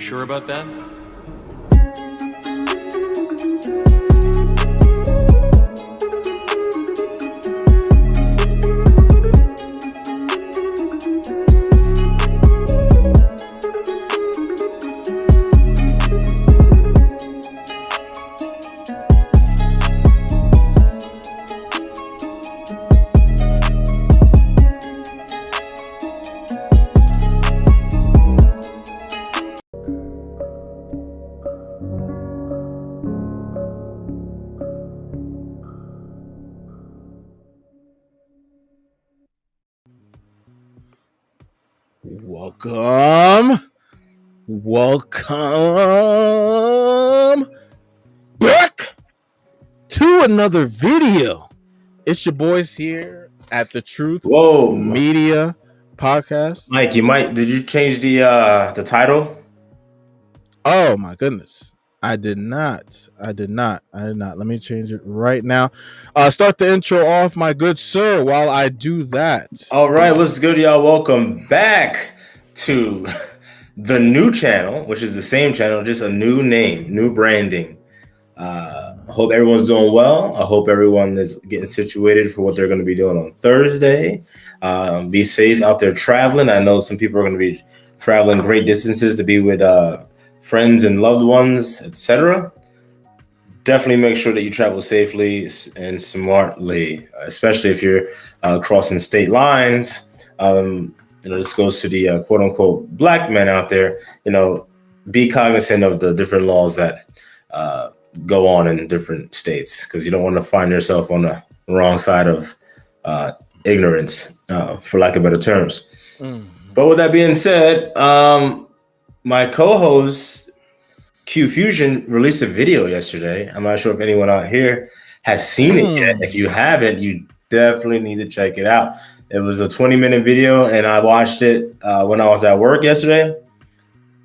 sure about that? Welcome back to another video. It's your boys here at the Truth Media Podcast. Mike, did you change the title? Oh my goodness. I did not. Let me change it right now. Start the intro off, my good sir, while I do that. All right, what's good, y'all? Welcome back to the new channel, which is the same channel, just a new name, new branding. Hope everyone's doing well. I hope everyone is getting situated for what they're going to be doing on Thursday. Be safe out there traveling. I know some people are going to be traveling great distances to be with friends and loved ones, etc. Definitely make sure that you travel safely and smartly, especially if you're crossing state lines. This goes to the quote unquote black men out there. Be cognizant of the different laws that go on in different states, because you don't want to find yourself on the wrong side of ignorance, for lack of better terms. But with that being said, my co-host Q Fusion released a video yesterday. I'm not sure if anyone out here has seen it yet. If you haven't, you definitely need to check it out. It was a 20-minute video, and I watched it when I was at work yesterday,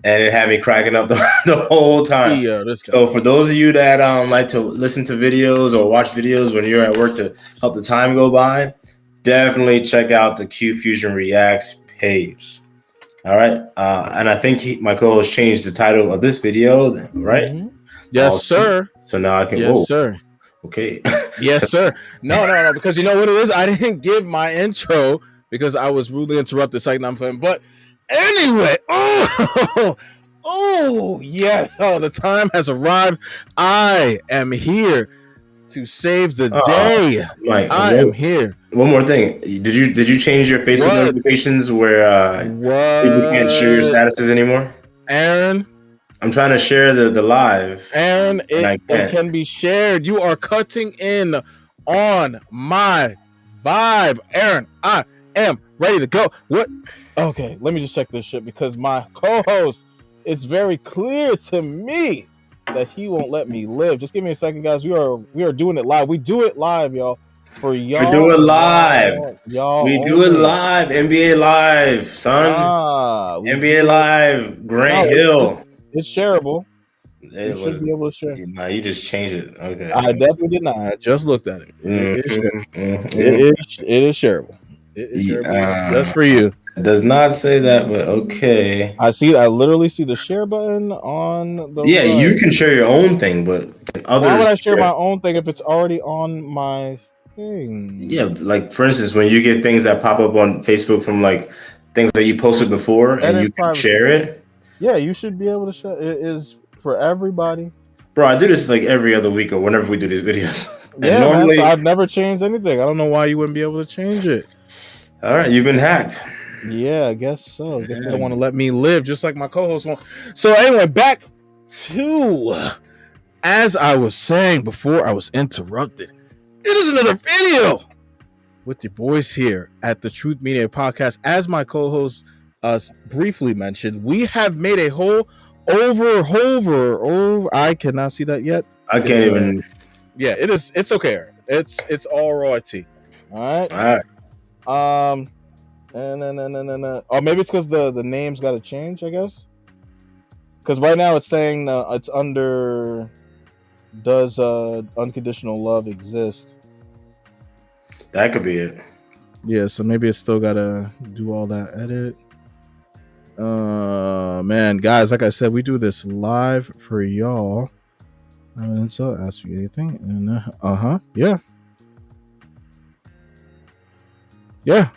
and it had me cracking up the whole time. So for those of you that like to listen to videos or watch videos when you're at work to help the time go by, definitely check out the Q Fusion Reacts page. All right. And I think my co-host changed the title of this video, right? Mm-hmm. Yes, sir. So now I can. Yes, sir. Okay. Yes, sir. No. Because you know what it is? I didn't give my intro because I was rudely interrupted. Second I'm playing. But anyway. Oh, yes. Oh, the time has arrived. I am here to save the day. Mike, I am here. One more thing. Did you change your Facebook notifications where people can't share your statuses anymore? Aaron, I'm trying to share the live. Aaron, it can be shared. You are cutting in on my vibe. Aaron, I am ready to go. What? Okay, let me just check this shit because my co-host, it's very clear to me that he won't let me live. Just give me a second, guys. We are doing it live. We do it live, y'all. For y'all, we do it live. Y'all, we do it live. NBA Live, son. NBA Live. Grant Hill. It's shareable. You should be able to share. Nah, you just changed it. Okay. I definitely did not. I just looked at it. It is shareable. It is shareable. Just for you. It does not say that, but okay. I literally see the share button on the right. You can share your own thing, but others. Why would I share my own thing if it's already on my thing? Yeah, like for instance, when you get things that pop up on Facebook from like things that you posted before and you can share it. Yeah, you should be able to share. It is for everybody. Bro, I do this like every other week or whenever we do these videos. Yeah, normally I've never changed anything. I don't know why you wouldn't be able to change it. All right, you've been hacked. Yeah, I guess so. I guess they don't want to let me live, just like my co-host won't. So anyway, back to, as I was saying before I was interrupted, it is another video with your boys here at the Truth Media Podcast. As my co-host briefly mentioned, we have made a whole over. I cannot see that yet. I can't even. Yeah, it is. It's okay. It's all right. All right. And then, oh, maybe it's because the name's got to change, I guess. Because right now it's saying it's under, does unconditional love exist? That could be it. Yeah, so maybe it's still got to do all that edit. Man, guys, like I said, we do this live for y'all. And so ask you anything, and yeah,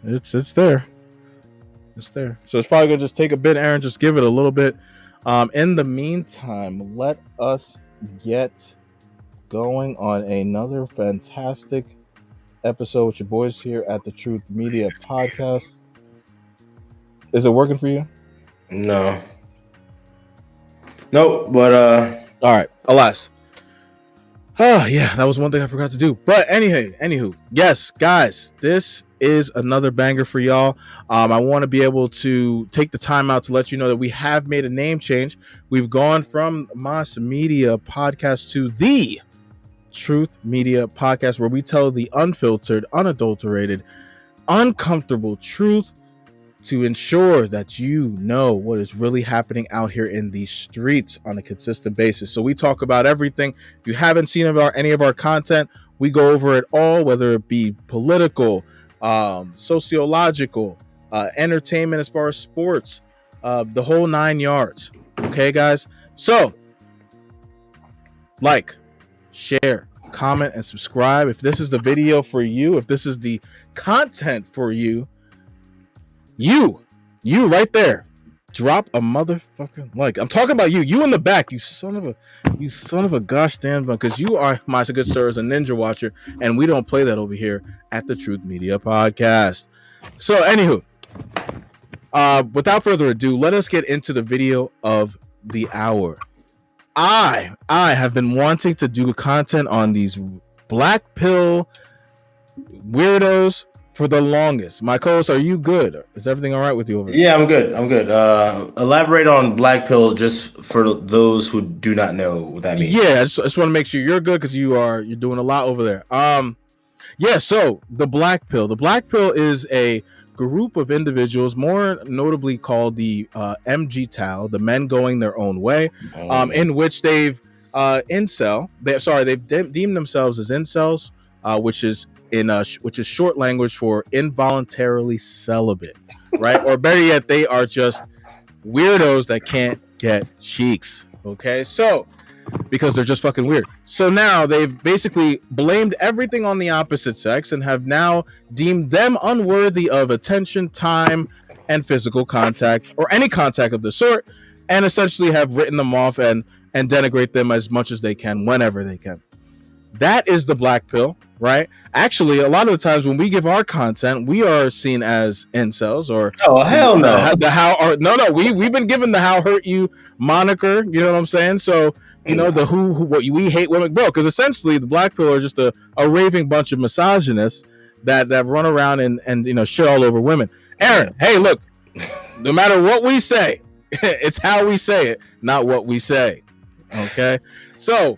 it's there. It's there. So it's probably gonna just take a bit, Aaron. Just give it a little bit. In the meantime, let us get going on another fantastic episode with your boys here at the Truth Media Podcast. Is it working for you? No. Nope. But all right. Alas. Oh yeah, that was one thing I forgot to do. But anywho, yes, guys, this is another banger for y'all. I want to be able to take the time out to let you know that we have made a name change. We've gone from Mass Media Podcast to the Truth Media Podcast, where we tell the unfiltered, unadulterated, uncomfortable truth to ensure that you know what is really happening out here in these streets on a consistent basis. So we talk about everything. If you haven't seen any of our content, we go over it all, whether it be political, sociological, entertainment as far as sports, the whole 9 yards. Okay, guys? So, like, share, comment, and subscribe. If this is the video for you, if this is the content for you, you right there, drop a motherfucking like. I'm talking about you in the back, you son of a gosh damn, because you are, my good sir, is a ninja watcher, and we don't play that over here at the Truth Media Podcast. So anywho, without further ado, let us get into the video of the hour. I have been wanting to do content on these black pill weirdos for the longest. My co-host, are you good? Is everything all right with you over there? Yeah, I'm good. Elaborate on black pill just for those who do not know what that means. Yeah, I just want to make sure you're good because you're doing a lot over there. Yeah, so the black pill. The black pill is a group of individuals, more notably called the MGTOW, the men going their own way, in which they've incel. They've deemed themselves as incels, which is short language for involuntarily celibate, right? Or better yet, they are just weirdos that can't get cheeks. Okay, so because they're just fucking weird. So now they've basically blamed everything on the opposite sex and have now deemed them unworthy of attention, time, and physical contact, or any contact of the sort, and essentially have written them off and denigrate them as much as they can whenever they can. That is the black pill, right? Actually, a lot of the times when we give our content, we are seen as incels or hell no. We've been given the "how hurt you" moniker. You know what I'm saying? So you know the who what we hate women, bro. Because essentially, the black pill are just a raving bunch of misogynists that run around and shit all over women. Aaron, hey, look, no matter what we say, it's how we say it, not what we say. Okay, so.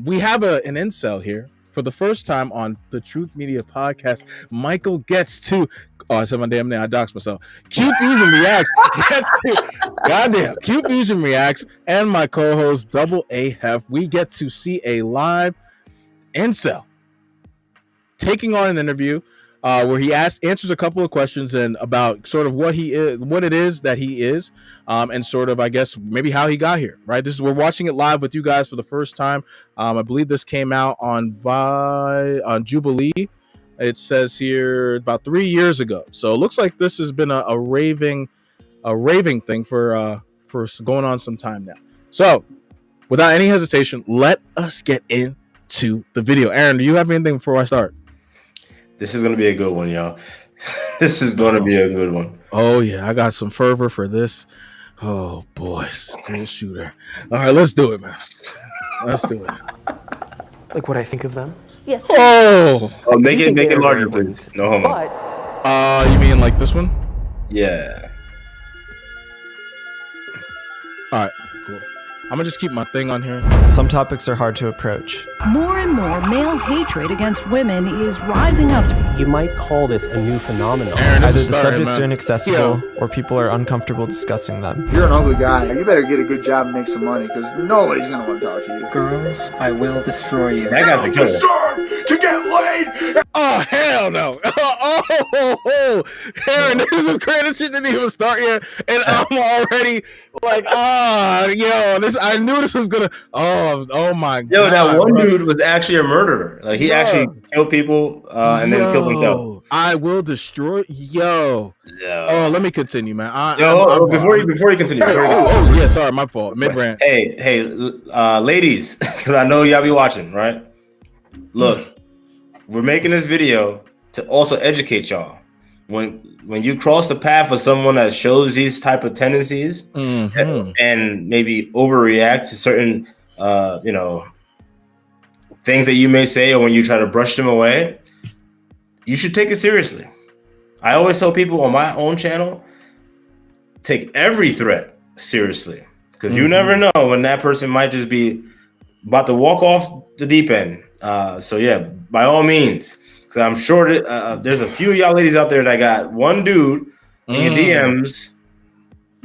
We have an incel here for the first time on the Truth Media Podcast. Michael gets to, I said my damn name, I doxed myself. Q Fusion Reacts gets to, goddamn, Q Fusion Reacts, and my co-host Double A Hef. We get to see a live incel taking on an interview where he answers a couple of questions and about sort of what it is that he is, and sort of, I guess, maybe how he got here. Right, we're watching it live with you guys for the first time. I believe this came out on Jubilee. It says here about 3 years ago. So it looks like this has been a raving thing for going on some time now. So without any hesitation, let us get into the video. Aaron, do you have anything before I start? This is going to be a good one, y'all. This is going to be a good one. Oh, yeah. I got some fervor for this. Oh, boy. School shooter. All right, let's do it, man. Let's do it. Like what I think of them? Yes. Oh, make it larger, please. No homo. But you mean like this one? Yeah. All right, cool. I'm going to just keep my thing on here. Some topics are hard to approach, more and more male hatred against women is rising up. You might call this a new phenomenon. Aaron, Either the subjects are inaccessible or people are uncomfortable discussing them. If you're an ugly guy, you better get a good job and make some money, because nobody's gonna want to talk to you. Girls, I will destroy you. That guy's the killer. Deserve to get laid! Oh hell no! Aaron, this is great. This shit didn't even start yet, and I'm already like, I knew this was gonna. Oh my god! Yo, that one dude was actually a murderer. Like he actually killed people and then killed himself. I will destroy. Oh, let me continue, man. Before you continue. Yeah, sorry, my fault. Mid-rant. Hey, ladies, because I know y'all be watching, right? Look, we're making this video to also educate y'all. When you cross the path of someone that shows these type of tendencies and maybe overreact to certain, things that you may say, or when you try to brush them away, you should take it seriously. I always tell people on my own channel, take every threat seriously, because you never know when that person might just be about to walk off the deep end. So yeah, by all means, because I'm sure that, there's a few of y'all ladies out there that got one dude in your DMs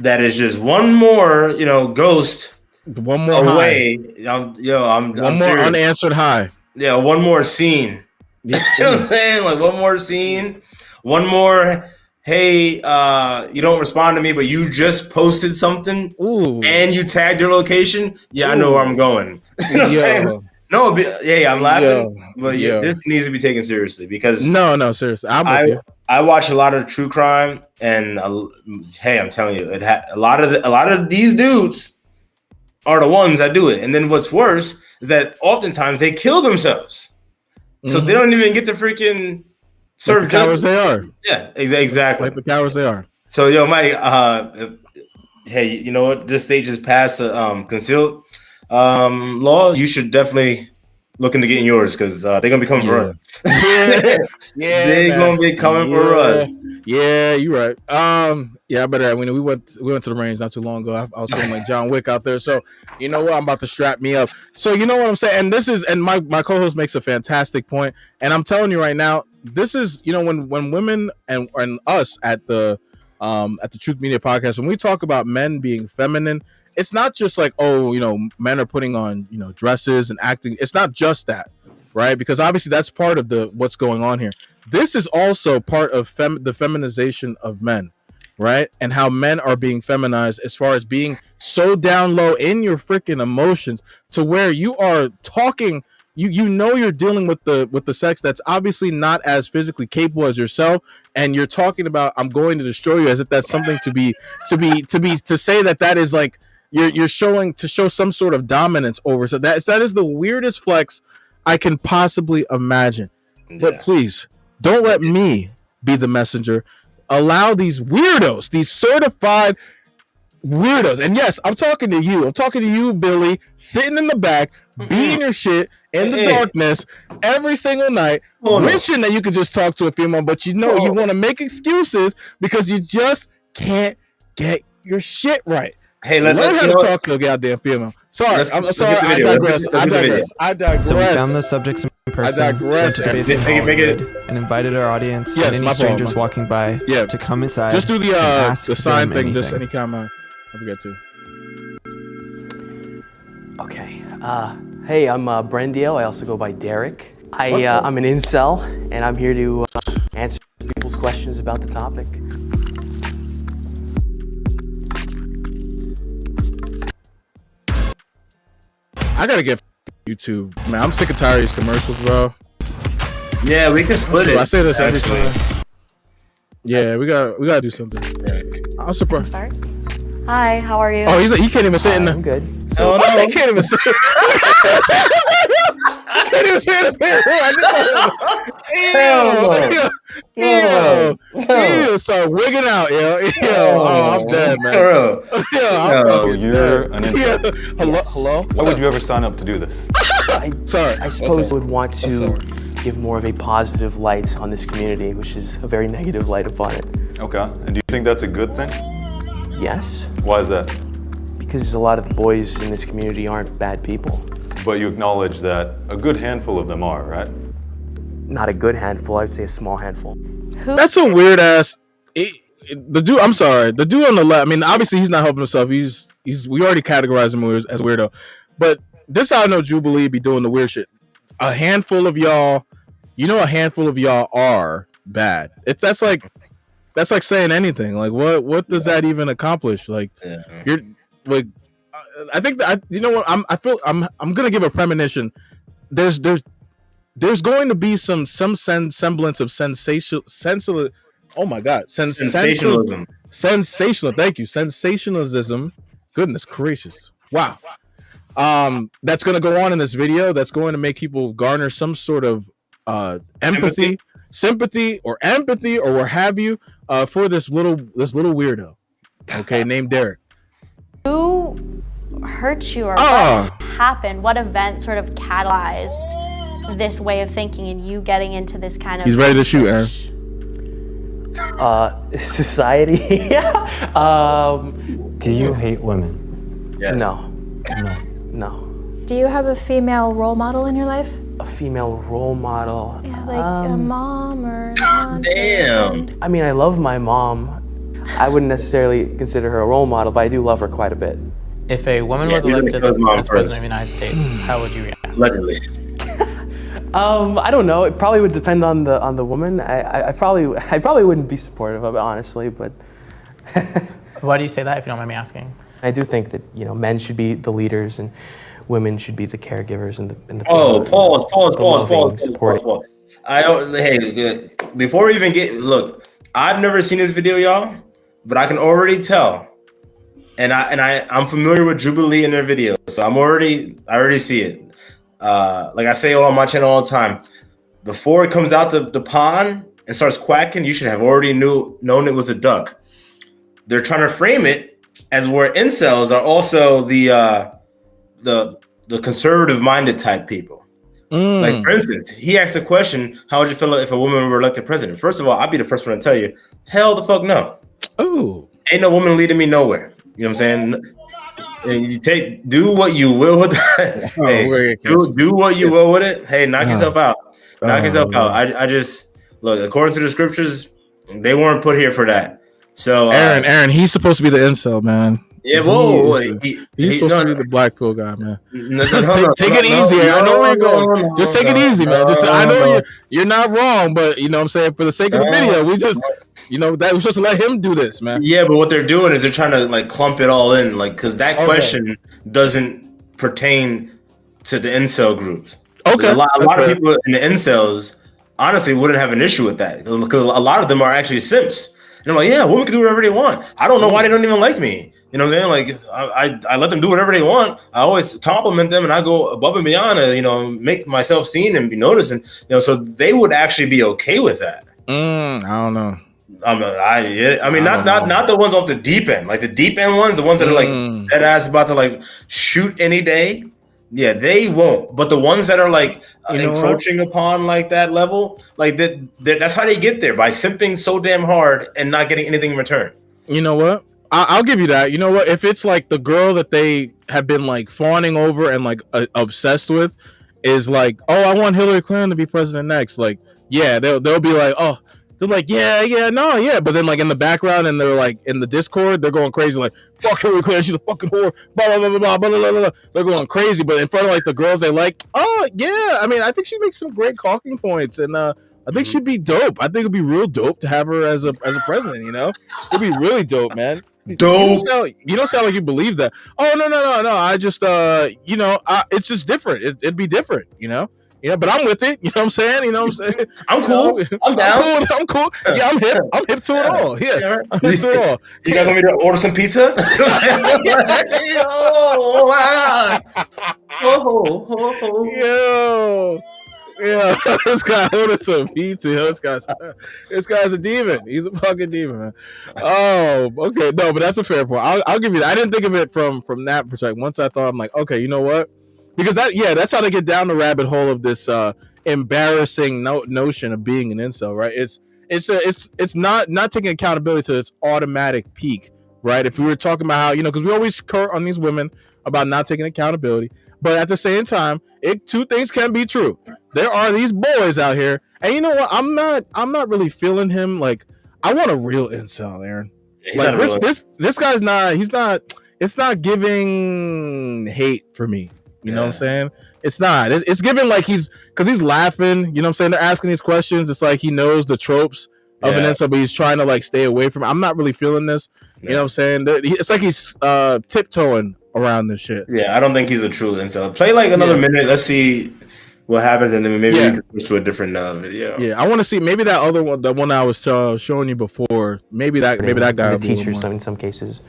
that is just one more, ghost. One more away. I'm more serious. Unanswered high. Yeah, one more scene. You know what I'm saying? Like one more scene, one more. Hey, you don't respond to me, but you just posted something and you tagged your location. Yeah, I know where I'm going. You know what I'm saying? No, I'm laughing, but this needs to be taken seriously because no, seriously, I'm with you. I watch a lot of true crime, and hey, I'm telling you, a lot of these dudes are the ones that do it. And then what's worse is that oftentimes they kill themselves, so they don't even get to freaking serve like the cowards they are. Yeah, exactly. Like the cowards they are. So yo, Mike, hey, you know what? This stage is past the concealed law. You should definitely look into getting yours because they're gonna be coming for us. They're gonna be coming for us. Yeah, you're right. I better. We went to the range not too long ago. I was feeling like John Wick out there. So you know what? I'm about to strap me up. So you know what I'm saying. And my co-host makes a fantastic point. And I'm telling you right now, this is when women and us at the Truth Media Podcast, when we talk about men being feminine, it's not just like, men are putting on, dresses and acting. It's not just that, right? Because obviously that's part of what's going on here. This is also part of the feminization of men, right? And how men are being feminized as far as being so down low in your freaking emotions to where you are talking, you're dealing with the sex that's obviously not as physically capable as yourself, and you're talking about I'm going to destroy you as if that's something to say that is like you're showing to show some sort of dominance over. So that is the weirdest flex I can possibly imagine. Yeah. But please don't let me be the messenger. Allow these weirdos, these certified weirdos. And yes, I'm talking to you. I'm talking to you, Billy, sitting in the back, beating your shit in the darkness every single night, wishing that you could just talk to a female, but you want to make excuses because you just can't get your shit right. Hey, learn how to talk to a goddamn female. Sorry, I'm sorry. I digress. So we found those subjects in person. I digress. And invited our audience and any strangers walking by to come inside. Just do the sign thing. Just any comment. I forget to. Okay. Hey, I'm Brendio. I also go by Derek. I'm an incel, and I'm here to answer people's questions about the topic. I gotta get YouTube, man. I'm sick and tired of these commercials, bro. Yeah, we can split it. I say this every time. Yeah, we gotta do something. I'm surprised. Hi, how are you? Oh, he can't even sit in the. I'm good. So he can't even sit. He can't even sit in the Ew. So wigging out, yo. I'm dead, man. You're an incel. Hello. Why would you ever sign up to do this? I suppose I would want to give more of a positive light on this community, which is a very negative light upon it. Okay. And do you think that's a good thing? Yes. Why is that? Because a lot of the boys in this community aren't bad people. but you acknowledge that a good handful of them are, right? Not a good handful. I would say a small handful. That's a weird ass. The dude. I'm sorry. The dude on the left. I mean, obviously he's not helping himself. He's. We already categorized him as weirdo. But this how I know Jubilee be doing the weird shit. A handful of y'all. You know, a handful of y'all are bad. If that's like saying anything. Like what does that even accomplish? Like you're like. I think that you know what I'm gonna give a premonition. There's going to be some semblance of sensational. Oh my god, sensationalism. Thank you, sensationalism. Goodness gracious! Wow. That's going to go on in this video. That's going to make people garner some sort of empathy, sympathy, or empathy, or what have you, for this little weirdo. Okay, named Derek. Who hurt you, or what happened? What event sort of catalyzed this way of thinking and you getting into this kind of... He's ready to shoot, Aaron. Society. Do you hate women? Yes. No. Do you have a female role model in your life? A female role model? Yeah, like a mom or an aunt? Damn. I mean, I love my mom. I wouldn't necessarily consider her a role model, but I do love her quite a bit. If a woman was elected as president of the United States, how would you react? Allegedly. I don't know. It probably would depend on the woman. I probably wouldn't be supportive of it, honestly. But why do you say that, if you don't mind me asking? I do think that men should be the leaders and women should be the caregivers and the Pause. supporting. Hey, before we even look, I've never seen this video, y'all, but I can already tell, and I'm familiar with Jubilee in their videos, so I already see it. Like I say on my channel all the time, before it comes out the pond and starts quacking, you should have already known it was a duck. They're trying to frame it as where incels are also the conservative-minded type people. Like, for instance, he asked a question, how would you feel if a woman were elected president? First of all, I'd be the first one to tell you, hell the fuck no. Oh, ain't no woman leading me nowhere. You know what I'm saying? And you do what you will with that. Hey, do what you will with it. Hey, knock yourself out. Knock yourself out. I just look, according to the scriptures, they weren't put here for that. So Aaron, he's supposed to be the incel, man. Yeah, he's supposed to be the black pill guy, man. Take it easy. I know where you're going. Just take it easy, man. I know you're not wrong, but you know what I'm saying, for the sake of the video, we just that was just let him do this, man. Yeah, but what they're doing is they're trying to like clump it all in, like, because that question doesn't pertain to the incel groups. Okay, a lot of people in the incels honestly wouldn't have an issue with that, because a lot of them are actually simps. And I'm like, yeah, women can do whatever they want. I don't know why they don't even like me. You know what I'm saying? Like, I let them do whatever they want. I always compliment them, and I go above and beyond to, make myself seen and be noticed. And, so they would actually be okay with that. I don't know. I mean, not the ones off the deep end. Like the deep end ones, the ones that are like dead ass about to like shoot any day. Yeah, they won't. But the ones that are like encroaching upon like that level, like that's how they get there, by simping so damn hard and not getting anything in return. You know what? I'll give you that. You know what? If it's like the girl that they have been like fawning over and like obsessed with is like, oh, I want Hillary Clinton to be president next. Like, yeah, they'll be like, oh, they're like, yeah, but then like in the background and they're like in the Discord, they're going crazy like, fuck Hillary Clinton, she's a fucking whore, blah blah blah blah blah blah blah. They're going crazy, but in front of like the girls they like, oh yeah, I mean, I think she makes some great talking points, and I think she'd be dope. I think it'd be real dope to have her as a president. It'd be really dope, man. Dope. You don't sound like you believe that. Oh no. I just it's just different. It'd be different, but I'm with it. You know what I'm saying? I'm cool. I'm down. I'm cool. Yeah, I'm hip. I'm hip to it all. Yeah, I'm hip to it all. You guys want me to order some pizza? Yo. Yeah, this guy ordered some pizza. This guy's a demon. He's a fucking demon, man. Oh, okay. No, but that's a fair point. I'll give you that. I didn't think of it from that perspective. Once I thought, I'm like, okay, you know what? Because that's how they get down the rabbit hole of this embarrassing notion of being an incel, right? It's not taking accountability to its automatic peak, right? If we were talking about how, because we always curse on these women about not taking accountability. but at the same time, two things can be true. There are these boys out here, and you know what? I'm not really feeling him. Like, I want a real incel, Aaron. He's like not this guy's not. He's not. It's not giving hate for me. You know what I'm saying? It's not. It's giving like because he's laughing. You know what I'm saying? They're asking these questions. It's like he knows the tropes of an incel, but he's trying to like stay away from it. I'm not really feeling this. You know what I'm saying? It's like he's tiptoeing around this shit. Yeah, I don't think he's a true incel. Play like another minute. Let's see what happens, and then maybe we can switch to a different video. Yeah, I want to see maybe that other one, the one I was showing you before. Maybe that guy. The teachers, in some cases.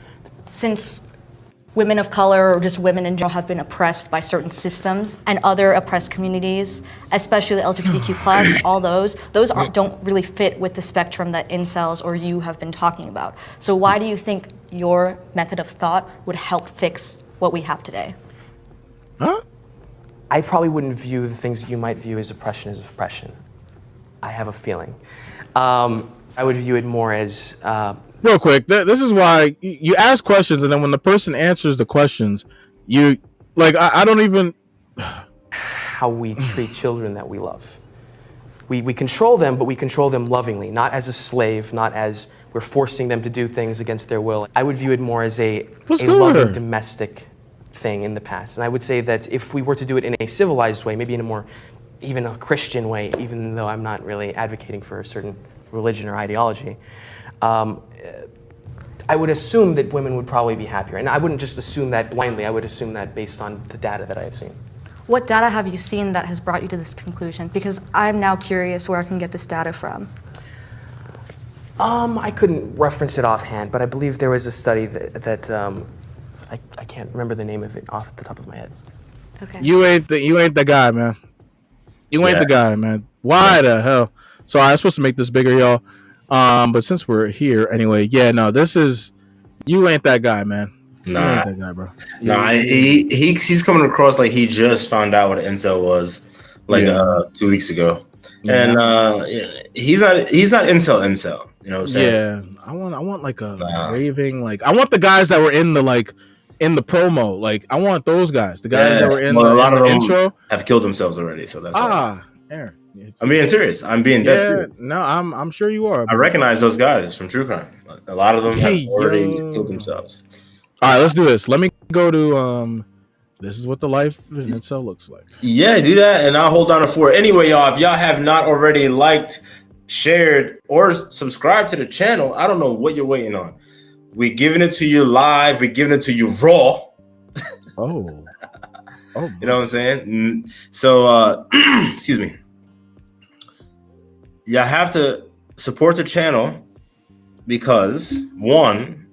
Since women of color or just women in general have been oppressed by certain systems and other oppressed communities, especially the LGBTQ+, all those don't really fit with the spectrum that incels or you have been talking about. So why do you think your method of thought would help fix what we have today? Huh? I probably wouldn't view the things that you might view as oppression as oppression. I have a feeling. I would view it more as... Real quick, this is why you ask questions, and then when the person answers the questions, you like I don't even how we treat children that we love. We control them, but we control them lovingly, not as a slave, not as we're forcing them to do things against their will. I would view it more as a loving domestic thing in the past, and I would say that if we were to do it in a civilized way, maybe in a more even a Christian way, even though I'm not really advocating for a certain religion or ideology. I would assume that women would probably be happier. And I wouldn't just assume that blindly. I would assume that based on the data that I have seen. What data have you seen that has brought you to this conclusion? Because I'm now curious where I can get this data from. I couldn't reference it offhand, but I believe there was a study that I can't remember the name of it off the top of my head. Okay. You ain't the guy, man. You ain't the guy, man. Why the hell? Sorry, I was supposed to make this bigger, y'all. But since we're here anyway, this is you ain't that guy, man. Nah, you ain't that guy, bro. Nah, he's coming across like he just found out what an incel was, like 2 weeks ago, and he's not incel. You know what I'm saying? Yeah, I want like a raving, like I want the guys that were in the promo, like I want those guys, the guys that were in a lot of them intro have killed themselves already, so that's Aaron. I'm being serious. I'm being dead serious. No, I'm sure you are. I recognize those guys from true crime. A lot of them have already killed themselves. All right, let's do this. Let me go to this is what the life of an incel looks like. Yeah, do that, and I'll hold down the fort. Anyway, y'all, if y'all have not already liked, shared, or subscribed to the channel, I don't know what you're waiting on. We're giving it to you live. We're giving it to you raw. Oh, you know what I'm saying? So, excuse me. You have to support the channel because, one,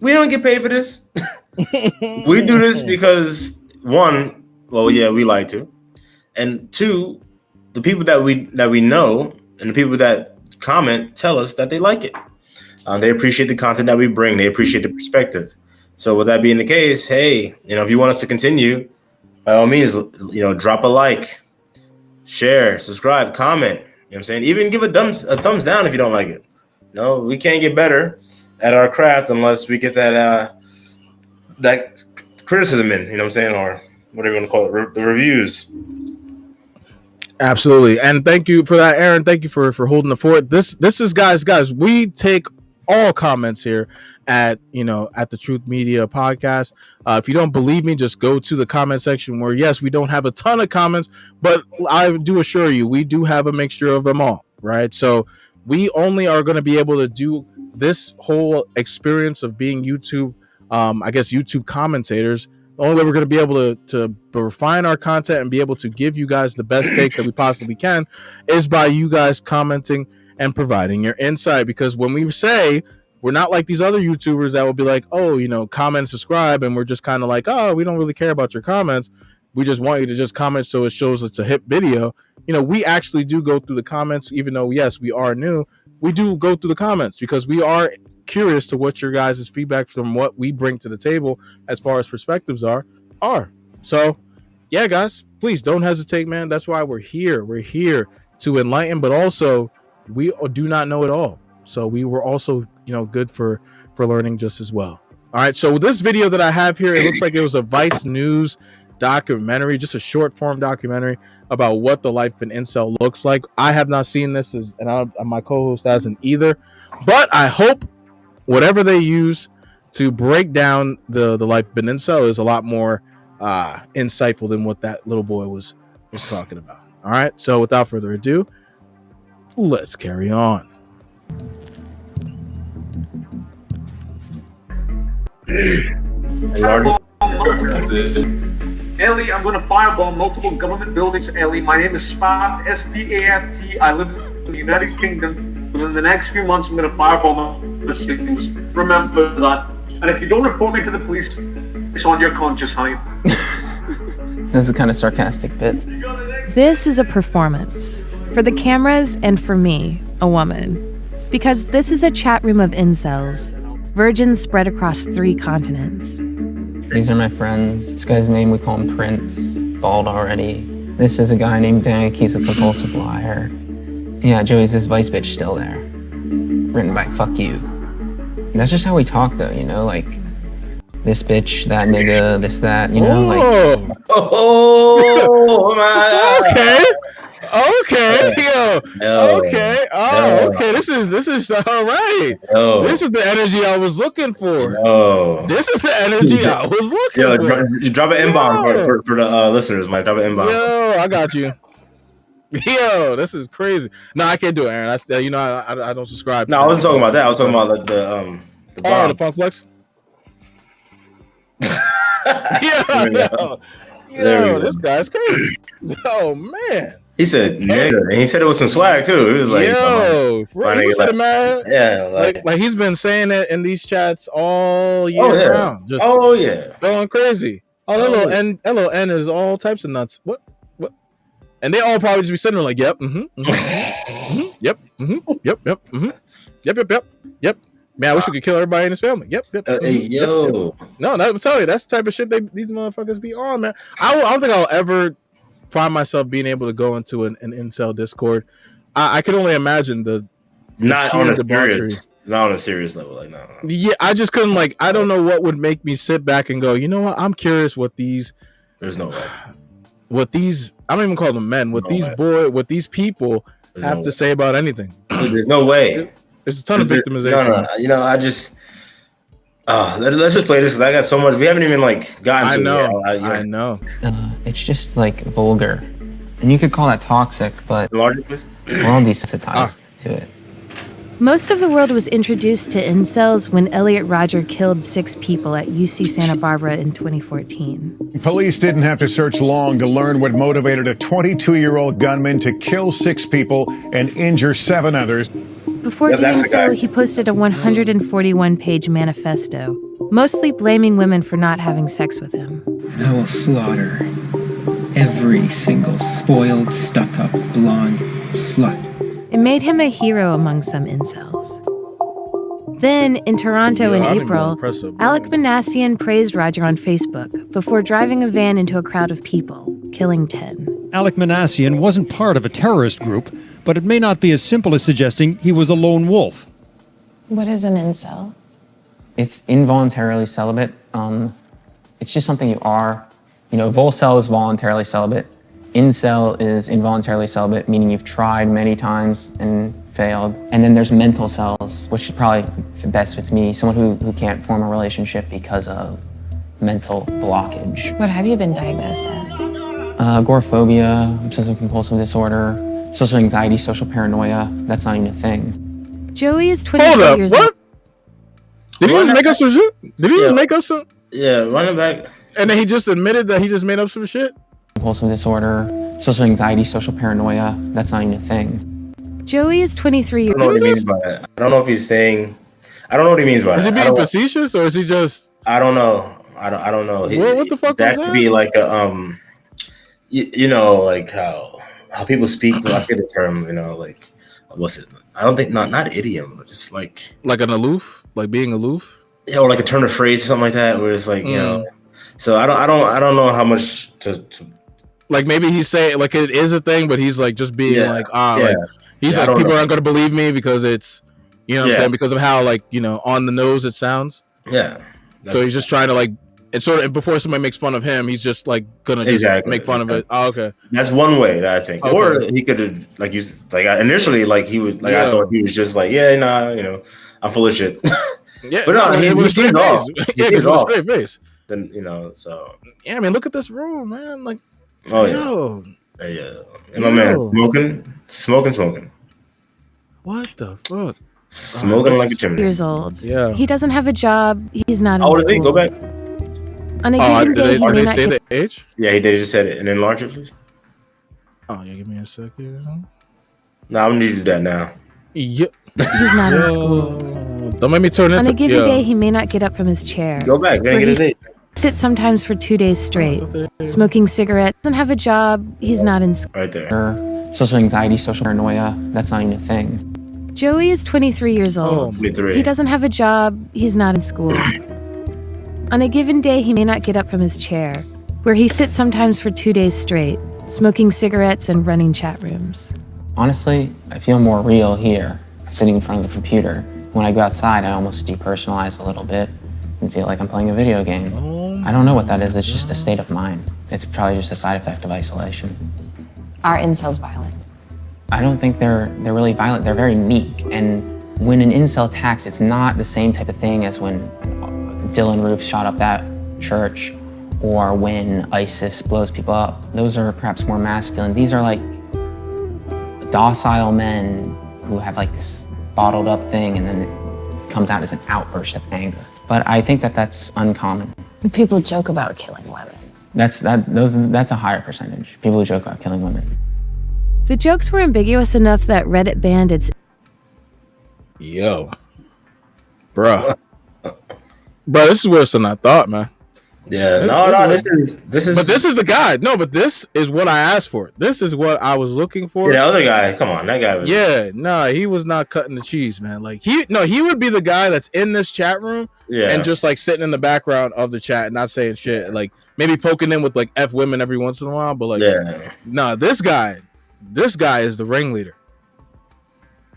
we don't get paid for this. We do this because, one, we like to, and two, the people that we know and the people that comment tell us that they like it. They appreciate the content that we bring. They appreciate the perspective. So with that being the case, hey, if you want us to continue, by all means, drop a like, share, subscribe, comment. You know what I'm saying? Even give a thumbs down if you don't like it. No, we can't get better at our craft unless we get that criticism in, you know what I'm saying? Or whatever you want to call it, the reviews. Absolutely. And thank you for that, Aaron. Thank you for holding the fort. This is guys, we take all comments here at the Truth Media podcast. If you don't believe me, just go to the comment section where, yes, we don't have a ton of comments, but I do assure you, we do have a mixture of them all, right? So we only are going to be able to do this whole experience of being YouTube, YouTube commentators. The only way we're going to be able to refine our content and be able to give you guys the best takes that we possibly can is by you guys commenting and providing your insight. Because when we say, we're not like these other YouTubers that will be like, comment, subscribe, and we're just kind of like, we don't really care about your comments. We just want you to just comment so it shows it's a hip video. We actually do go through the comments, even though, yes, we are new. We do go through the comments because we are curious to what your guys' feedback from what we bring to the table as far as perspectives are. So, yeah, guys, please don't hesitate, man. That's why we're here. We're here to enlighten, but also we do not know it all. So we were also, good for learning just as well. All right. So this video that I have here, it looks like it was a Vice News documentary, just a short form documentary about what the life of an incel looks like. I have not seen this, and my co-host hasn't either. But I hope whatever they use to break down the life of an incel is a lot more insightful than what that little boy was talking about. All right. So without further ado, let's carry on. Ellie, I'm going to fireball multiple government buildings. Ellie, my name is Spaft, S-P-A-F-T. I live in the United Kingdom. Within the next few months, I'm going to fireball my cities. Remember that. And if you don't report me to the police, it's on your conscience, honey. This is kind of sarcastic bit. This is a performance for the cameras and for me, a woman. Because this is a chat room of incels, virgins spread across 3 continents. These are my friends. This guy's name, we call him Prince, bald already. This is a guy named Dank, he's a compulsive liar. Yeah, Joey's this vice bitch still there. Written by Fuck You. And that's just how we talk though, you know, like this bitch, that nigga, this, that, you know, like. Oh my God. Okay, yo. Okay. Oh, okay. This is all right. This is the energy I was looking for. This is the energy I was looking for. Drop an inbound for the listeners, Mike. Drop an inbound. Yo, I got you. Yo, this is crazy. No, I can't do it, Aaron. I don't subscribe. No, I wasn't talking about that. I was talking about like the Funk Flex. Yo, this guy's crazy. Oh man. He said nigga, and he said it was some swag too. He was like, yo, he said it, man. Yeah, like he's been saying it in these chats all year round. Just going crazy. Oh, that little N is all types of nuts. What? And they all probably just be sitting there like, yep, yep. Man, I wish we could kill everybody in his family. Yep. Yo. No, I'm telling you, that's the type of shit these motherfuckers be on, man. I don't think I'll ever find myself being able to go into an incel Discord. I can only imagine not on a serious level, like no. Yeah, I just couldn't I don't know what would make me sit back and go, you know what? I'm curious what these. There's no way. What these, I don't even call them men. What these people have to say about anything. There's no way. There's a ton of victimization. No. You know, I just. Let's just play this because I got so much. We haven't even gotten to it. I know. It's just vulgar, and you could call that toxic, but we're all desensitized to it. Most of the world was introduced to incels when Elliot Rodger killed 6 people at UC Santa Barbara in 2014. Police didn't have to search long to learn what motivated a 22-year-old gunman to kill 6 people and injure 7 others. Before doing so, he posted a 141-page manifesto, mostly blaming women for not having sex with him. I will slaughter every single spoiled, stuck-up, blonde slut. It made him a hero among some incels. Then, in Toronto in April, Alec Manassian praised Rodger on Facebook before driving a van into a crowd of people, killing 10. Alec Manassian wasn't part of a terrorist group, but it may not be as simple as suggesting he was a lone wolf. What is an incel? It's involuntarily celibate. It's just something you are. You know, volcel is voluntarily celibate. Incel is involuntarily celibate, meaning you've tried many times and failed. And then there's mental cells, which is probably best fits me, someone who can't form a relationship because of mental blockage. What have you been diagnosed as? Agoraphobia, obsessive compulsive disorder, social anxiety, social paranoia. That's not even a thing. Joey is 24 years old. Did he just make up some shit? Did he just make up some? Yeah, running back. And then he just admitted that he just made up some shit? Compulsive disorder, social anxiety, social paranoia. That's not even a thing. Joey is 23 years old. I don't know what he means by that. I don't know if he's saying. I don't know what he means by that. Is he being facetious or is he just? I don't know. I don't know. What the fuck? That could be like a you know, like how people speak. I forget the term. You know, like what's it? I don't think not idiom, but just like an aloof, like being aloof. Yeah, or like a turn of phrase or something like that, where it's like you know. So I don't know how much to like maybe he's saying like it is a thing, but he's like just being like he's like people aren't gonna believe me because it's what I'm saying, because of how like on the nose it sounds. Yeah. So he's just trying to like And before somebody makes fun of him, he's just like gonna just make fun of it. Oh, okay. That's one way that I think. Okay. Or he could have initially I thought he was just like, yeah, nah, I'm full of shit. Yeah, but no, he seems off. He seems off. Straight face. Then so yeah, I mean, look at this room, man. Like, yeah. And my man smoking. What the fuck? Smoking like a chimney. Years old. Yeah. He doesn't have a job. He's not. How old is he? Go back. On a given day, he may not say get... the age? Yeah, he did. He just said it. And enlarge it, please. Oh yeah, give me a second. No, I'm gonna do that now. Yeah. He's not in school. Don't make me turn into. On a given day, he may not get up from his chair. Go back. Gonna get his age. Sits sometimes for 2 days straight, smoking cigarettes. Doesn't have a job. He's not in school. Right there. Social anxiety, social paranoia. That's not even a thing. Joey is 23 years old. 23. He doesn't have a job. He's not in school. On a given day, he may not get up from his chair, where he sits sometimes for 2 days straight, smoking cigarettes and running chat rooms. Honestly, I feel more real here, sitting in front of the computer. When I go outside, I almost depersonalize a little bit and feel like I'm playing a video game. I don't know what that is. It's just a state of mind. It's probably just a side effect of isolation. Are incels violent? I don't think they're really violent. They're very meek. And when an incel attacks, it's not the same type of thing as when Dylan Roof shot up that church or when ISIS blows people up. Those are perhaps more masculine. These are like docile men who have like this bottled up thing and then it comes out as an outburst of anger. But I think that's uncommon. People joke about killing women. That's a higher percentage. People who joke about killing women. The jokes were ambiguous enough that Reddit banned its... Yo. Bruh, this is worse than I thought, man. Yeah, this is. But this is the guy. No, but this is what I asked for. This is what I was looking for. Yeah, the other guy. Come on, that guy was. Yeah, he was not cutting the cheese, man. Like he would be the guy that's in this chat room, and just like sitting in the background of the chat and not saying shit. Like maybe poking in with like F women every once in a while, but like, this guy is the ringleader.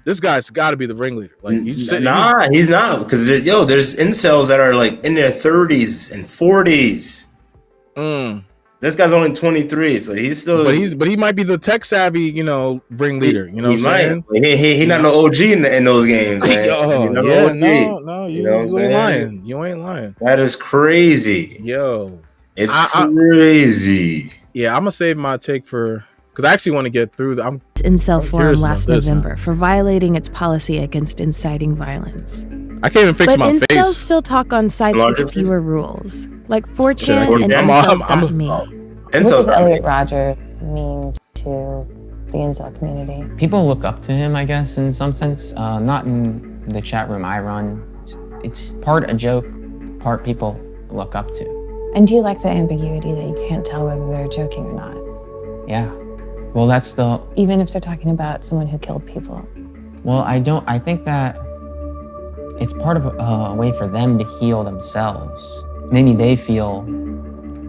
This guy's got to be the ringleader. Like he's sitting. He's not, because there's incels that are like in their 30s and 40s. This guy's only 23, so he's still. But he might be the tech savvy, ringleader. You know what I'm saying? He not no OG in those games. Man. No, you ain't lying. You ain't lying. That is crazy. Yo, it's crazy. Yeah, I'm gonna save my take for. Because I actually want to get through the Incel forum last November for violating its policy against inciting violence. I can't even fix my face. But incels still talk on sites with fewer rules, like 4chan and incels.me. What does Elliot Rodger mean to the incel community? People look up to him, I guess, in some sense. Not in the chat room I run. It's part a joke, part people look up to. And do you like the ambiguity that you can't tell whether they're joking or not? Yeah. Well, that's the... Even if they're talking about someone who killed people. Well, I think that it's part of a way for them to heal themselves. Maybe they feel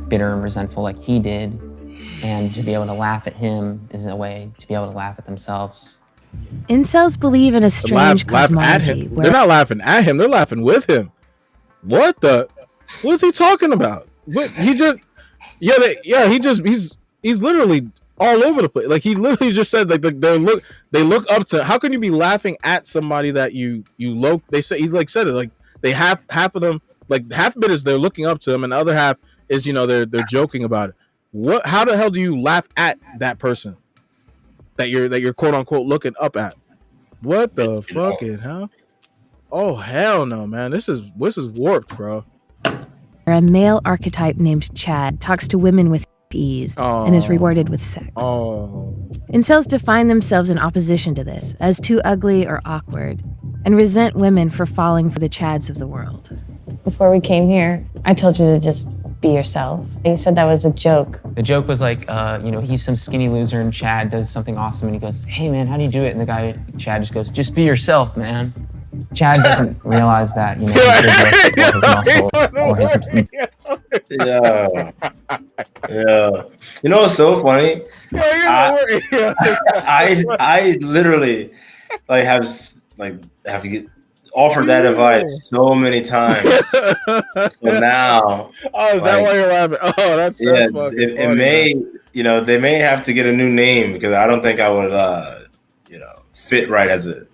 bitter and resentful like he did, and to be able to laugh at him is a way to be able to laugh at themselves. Incels believe in a strange cosmology. They're not laughing at him, they're laughing with him. What is he talking about? He's literally all over the place. Like he literally just said like they look up to. How can you be laughing at somebody that you they say he like said it like they half of them, like half of it is they're looking up to him and the other half is they're joking about it. How the hell do you laugh at that person that you're quote unquote looking up at? What the fucking hell? Oh hell no, man. This is warped, bro. A male archetype named Chad talks to women with ease and is rewarded with sex. Incels define themselves in opposition to this as too ugly or awkward and resent women for falling for the Chads of the world. Before we came here, I told you to just be yourself. You said that was a joke. The joke was like, he's some skinny loser and Chad does something awesome and he goes, hey man, how do you do it? And the guy, Chad, just goes, just be yourself, man. Chad doesn't realize that, his muscle or his... Yeah. You know what's so funny? I literally like have offered that advice so many times. So now, is that why you're laughing? Oh, that's fucking it funny, may, man. they may have to get a new name because I don't think I would, fit right as a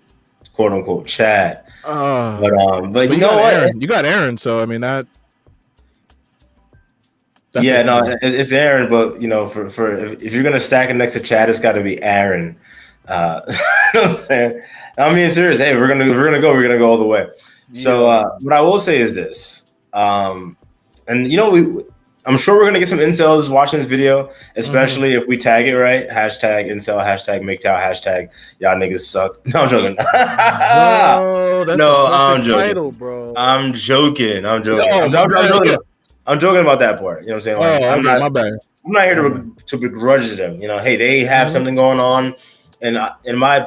quote unquote Chad. But you know what? Aaron. You got Aaron, so I mean that. Yeah, no, it's Aaron, but for if you're gonna stack it next to Chad, it's got to be Aaron. You know what I'm saying? I mean, serious. Hey, we're gonna go all the way. So what I will say is this, and I'm sure we're gonna get some incels watching this video, especially if we tag it right. Hashtag incel, hashtag MGTOW, hashtag y'all niggas suck. No, I'm joking. Bro, that's no, a I'm joking. title, bro. I'm joking. No, I'm joking. I'm joking about that part. You know what I'm saying? Like, my bad. I'm not here to begrudge them. Hey, they have something going on, and in my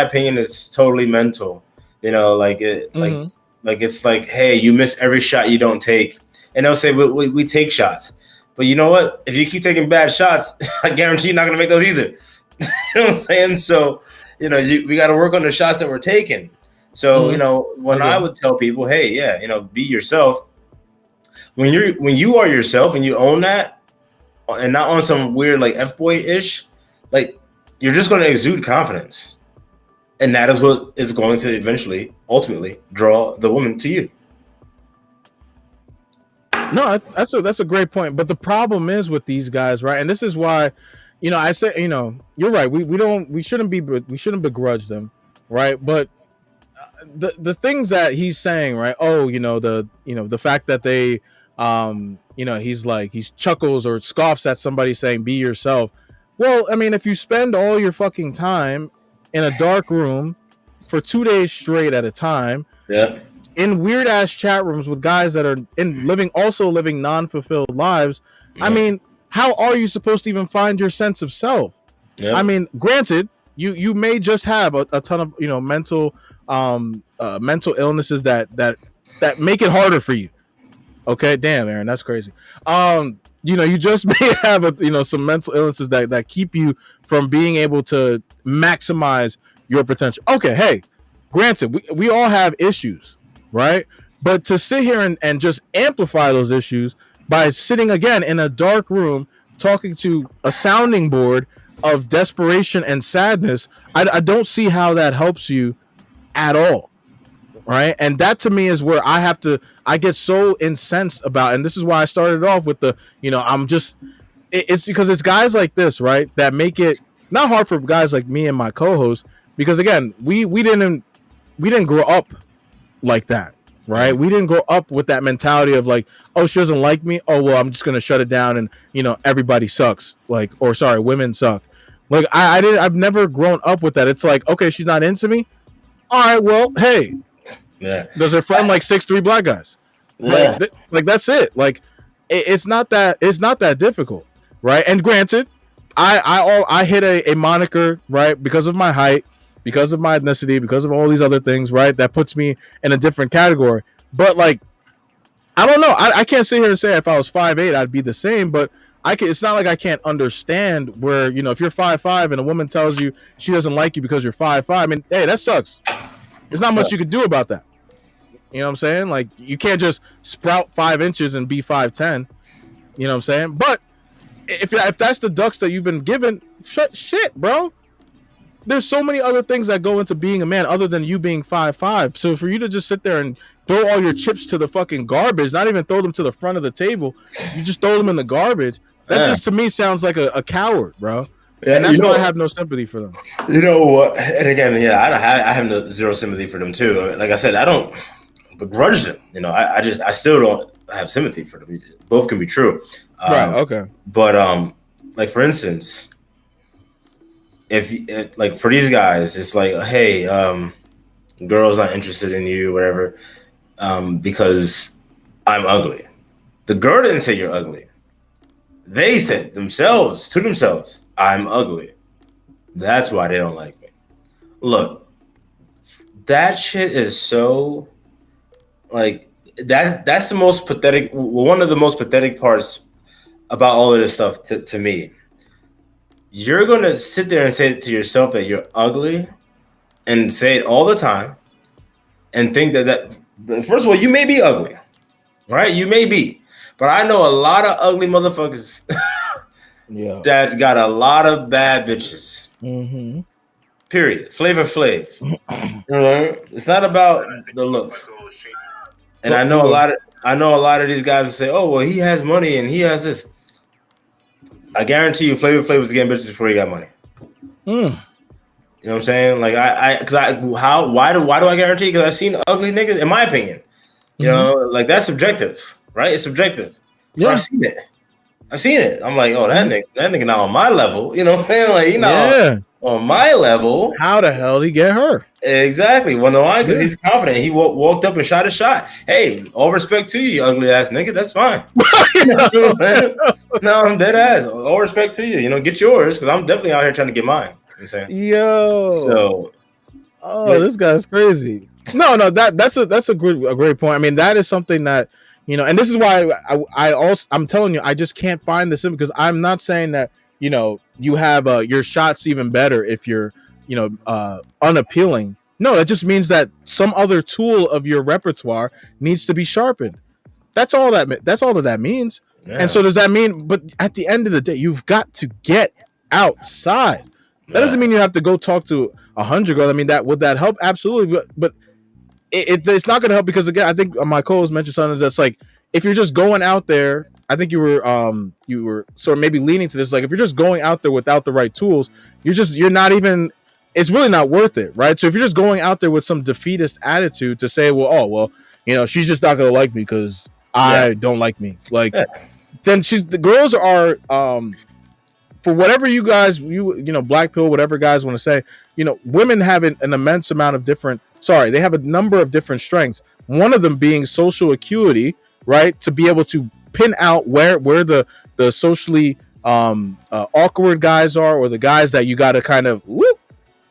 opinion, it's totally mental. Like it's like, hey, you miss every shot you don't take, and they'll say we take shots, but you know what? If you keep taking bad shots, I guarantee you're not gonna make those either. You know what I'm saying? So, we got to work on the shots that we're taking. So, when I would tell people, hey, be yourself. When you are yourself and you own that, and not on some weird like F-boy ish, like you're just going to exude confidence, and that is what is going to ultimately draw the woman to you. No, that's a great point. But the problem is with these guys, right? And this is why, I say, you're right. We shouldn't begrudge them, right? But the things that he's saying, right? Oh, the fact that they. He chuckles or scoffs at somebody saying be yourself. Well, I mean, if you spend all your fucking time in a dark room for 2 days straight at a time, in weird ass chat rooms with guys that are living non-fulfilled lives, I mean, how are you supposed to even find your sense of self? I mean, granted, you may just have a ton of mental illnesses that make it harder for you. Okay, damn, Aaron, that's crazy. You just may have some mental illnesses that keep you from being able to maximize your potential. Okay, hey, granted, we all have issues, right? But to sit here and just amplify those issues by sitting again in a dark room talking to a sounding board of desperation and sadness, I don't see how that helps you at all. Right. And that to me is where I get so incensed about. And this is why I started off with it's because it's guys like this, right, that make it not hard for guys like me and my co-host, because again, we didn't grow up like that. Right. We didn't grow up with that mentality of like, oh, she doesn't like me. Oh, well, I'm just going to shut it down. And, everybody sucks. Women suck. Like I've never grown up with that. It's like, OK, she's not into me. All right, well, hey. Yeah. Does her friend like 6'3" black guys? Yeah. Like that's it. Like it's not that difficult, right? And granted, I hit a moniker, right, because of my height, because of my ethnicity, because of all these other things, right, that puts me in a different category. But like, I don't know. I can't sit here and say if I was 5'8", I'd be the same. But it's not like I can't understand where if you're 5'5" and a woman tells you she doesn't like you because you're 5'5", I mean, hey, that sucks. There's not much you could do about that. You know what I'm saying? Like, you can't just sprout 5 inches and be 5'10". You know what I'm saying? But if that's the ducks that you've been given, shit, bro. There's so many other things that go into being a man other than you being 5'5". So for you to just sit there and throw all your chips to the fucking garbage, not even throw them to the front of the table, you just throw them in the garbage. That just to me sounds like a coward, bro. Yeah, and that's why I have no sympathy for them. You know what? And again, I have zero sympathy for them too. I mean, like I said, I don't begrudge them. I still don't have sympathy for them. Both can be true. Right. Okay. But like for instance, if like for these guys, it's like, hey, girl's not interested in you, whatever, because I'm ugly. The girl didn't say you're ugly. They said to themselves, I'm ugly. That's why they don't like me. Look, that shit is so like that's the most pathetic, one of the most pathetic parts about all of this stuff to me. You're gonna sit there and say to yourself that you're ugly and say it all the time, and think that first of all, you may be ugly, right? You may be, but I know a lot of ugly motherfuckers that got a lot of bad bitches. Mm-hmm. Period. Flavor Flav. It's not about the looks. And I know a lot of these guys that say, "Oh, well, he has money and he has this." I guarantee you, Flavor Flav was getting bitches before he got money. You know what I'm saying? Like why do I guarantee? Because I've seen ugly niggas. In my opinion, you know, like that's subjective, right? It's subjective. Yeah, but I've seen it. I'm like, oh, that nigga not on my level. You know what I'm saying? Like, he not on my level. How the hell did he get her? Exactly. Well, no, why? Because he's confident. He walked up and shot a shot. Hey, all respect to you, you ugly ass nigga. That's fine. No, I'm dead ass. All respect to you. You know, get yours, because I'm definitely out here trying to get mine. You know what I'm saying? Yo. This guy's crazy. No, that's a great point. I mean, that is something that, you know, and this is why I'm telling you, I just can't find this in, because I'm not saying that, you know, you have your shots even better if you're, you know, unappealing. No, that just means that some other tool of your repertoire needs to be sharpened. That's all that means. Yeah. And so does that mean, but at the end of the day, you've got to get outside. That doesn't mean you have to go talk to 100 girls. I mean, would that help? Absolutely. But it's not going to help, because, again, I think my co-host mentioned something that's like, if you're just going out there, I think you were sort of maybe leaning to this. Like, if you're just going out there without the right tools, you're not even, it's really not worth it. Right. So if you're just going out there with some defeatist attitude to say, well, you know, she's just not going to like me because I don't like me. Like, then the girls are, for whatever you guys, you know, black pill, whatever guys want to say, you know, women have an immense amount of they have a number of different strengths. One of them being social acuity, right? To be able to pin out where the socially awkward guys are, or the guys that you got to kind of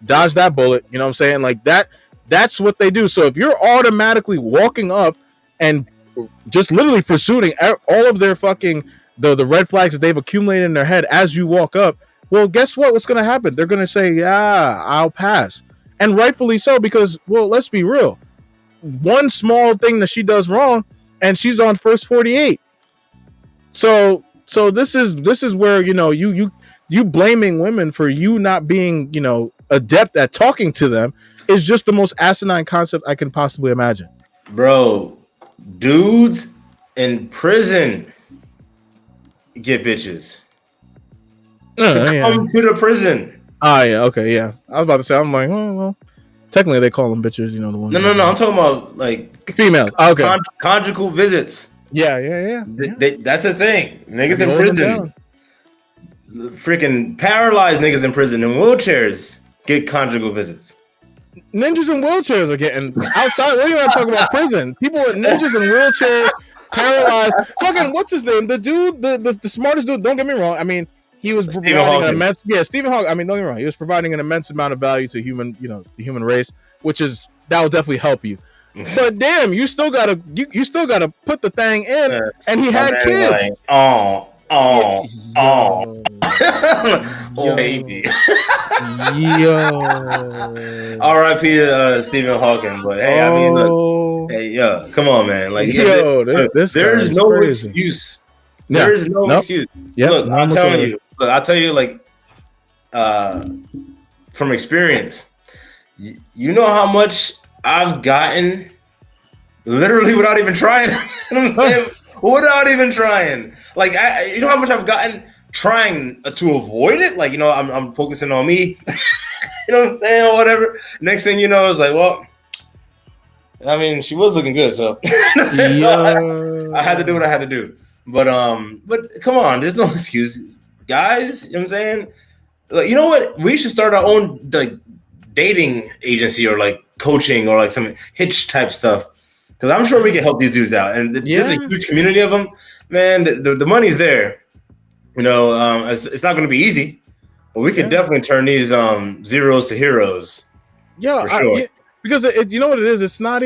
dodge that bullet. You know what I'm saying? Like that's what they do. So if you're automatically walking up and just literally pursuing all of their fucking the red flags that they've accumulated in their head as you walk up, well, guess what? What's going to happen? They're going to say, yeah, I'll pass. And rightfully so, because, well, let's be real. One small thing that she does wrong, and she's on first 48. So this is where, you know, you blaming women for you not being, you know, adept at talking to them is just the most asinine concept I can possibly imagine. Bro, dudes in prison get bitches to come to the prison. Oh yeah, okay, yeah. I was about to say, I'm like, oh well, technically they call them bitches, you know, the ones. No. I'm talking about like females. Okay, conjugal visits. Yeah. That's a thing. Niggas in prison, freaking paralyzed niggas in prison in wheelchairs get conjugal visits. Ninjas in wheelchairs are getting outside. What are you want to talk about prison? People with ninjas in wheelchairs, paralyzed. Fucking what's his name? The dude, the smartest dude. Don't get me wrong. I mean, he was providing an immense. Yeah, Stephen Hawking. I mean, don't get me wrong. He was providing an immense amount of value to the human race, that will definitely help you. But damn, you still gotta put the thing in, and he had kids. Like, baby. Yo. R.I.P. Stephen Hawking. But hey, I mean, look, hey, come on, man. Like, this there's no crazy. excuse. There's no excuse. Yep. Look, I'll tell you, like, from experience, you know how much I've gotten literally without even trying. You know what I'm saying? Without even trying. Like, you know how much I've gotten trying to avoid it? Like, you know, I'm focusing on me. You know what I'm saying? Or whatever. Next thing you know, it's like, well, I mean, she was looking good, so I had to do what I had to do. But come on, there's no excuse, guys. You know what I'm saying? Like, you know what? We should start our own like dating agency or like coaching or like some hitch type stuff, because I'm sure we can help these dudes out. And there's a huge community of them, man. The money's there. You know, it's not going to be easy, but we can definitely turn these zeros to heroes. Yeah, for sure. Because you know what it is. It's not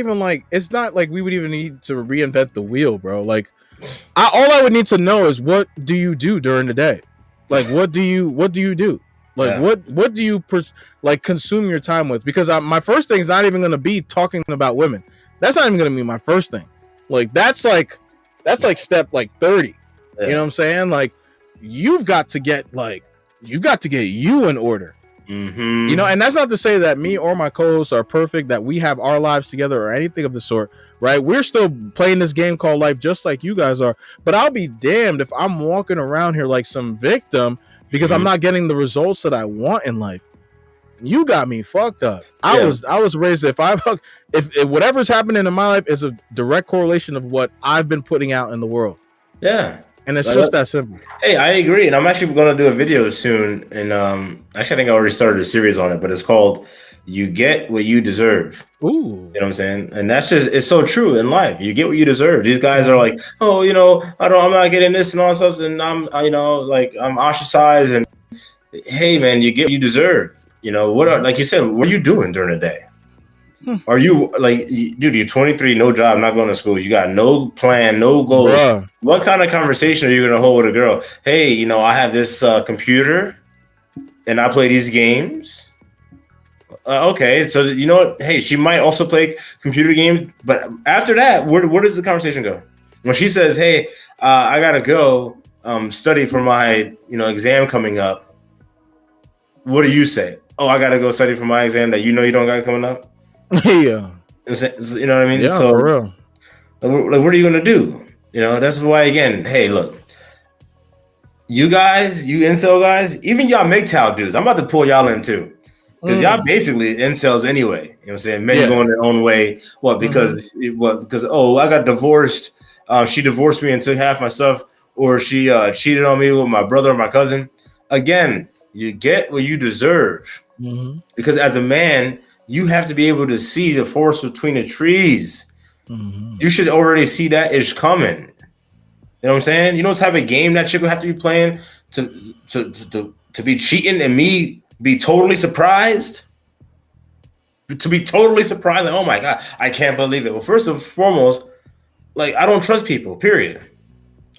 like we would even need to reinvent the wheel, bro. Like, all I would need to know is, what do you do during the day? Like, what do you do? Like what do you like consume your time with? Because my first thing is not even going to be talking about women. That's not even going to be my first thing. Like that's like step like 30. You know what I'm saying? Like you've got to get you in order. Mm-hmm. You know, and that's not to say that me or my co-hosts are perfect, that we have our lives together or anything of the sort, right? We're still playing this game called life just like you guys are. But I'll be damned if I'm walking around here like some victim because I'm not getting the results that I want in life. You got me fucked up. I was raised if whatever's happening in my life is a direct correlation of what I've been putting out in the world. Yeah. And it's just that simple. Hey, I agree. And I'm actually going to do a video soon. And actually, I think I already started a series on it, but it's called You Get What You Deserve. Ooh. You know what I'm saying? And that's just, it's so true in life. You get what you deserve. These guys are like, oh, you know, I'm not getting this and all that stuff. And I'm ostracized. And hey, man, you get what you deserve. You know, like you said, what are you doing during the day? Are you like, dude, you're 23, no job, not going to school. You got no plan, no goals. Bruh. What kind of conversation are you going to hold with a girl? Hey, you know, I have this computer and I play these games. Okay, so you know what? Hey, she might also play computer games. But after that, where does the conversation go? When she says, hey, I got to go study for my, exam coming up. What do you say? Oh, I got to go study for my exam that you don't got coming up? Yeah, you know what I mean. Yeah, so for real. Like, what are you gonna do? You know, that's why again. Hey, look, you guys, you incel guys, even y'all MGTOW dudes, I'm about to pull y'all in too, because y'all basically incels anyway. You know what I'm saying? Men going their own way. What? Because Because I got divorced. She divorced me and took half my stuff, or she cheated on me with my brother or my cousin. Again, you get what you deserve. Because as a man, you have to be able to see the forest between the trees. You should already see that is coming. You know what I'm saying? You know what type of game that chick would have to be playing to be cheating and me be totally surprised? To be totally surprised, like, oh my God, I can't believe it. Well, first and foremost, like, I don't trust people, period.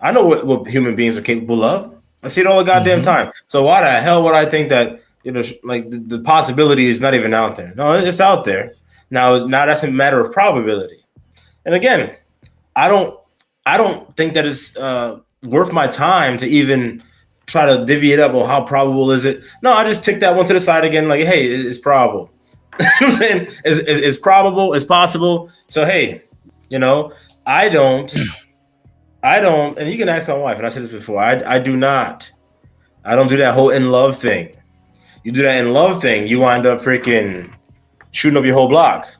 I know what human beings are capable of. I see it all the goddamn time. So why the hell would I think that, like the possibility is not even out there? No, it's out there. Now that's a matter of probability. And again, I don't think that it's worth my time to even try to divvy it up. Well, how probable is it? No, I just tick that one to the side again. Like, hey, it's probable. You know what I'm saying? It's probable. It's possible. So hey, I don't. And you can ask my wife. And I said this before. I do not. I don't do that whole in love thing. You do that in love thing, you wind up freaking shooting up your whole block. You know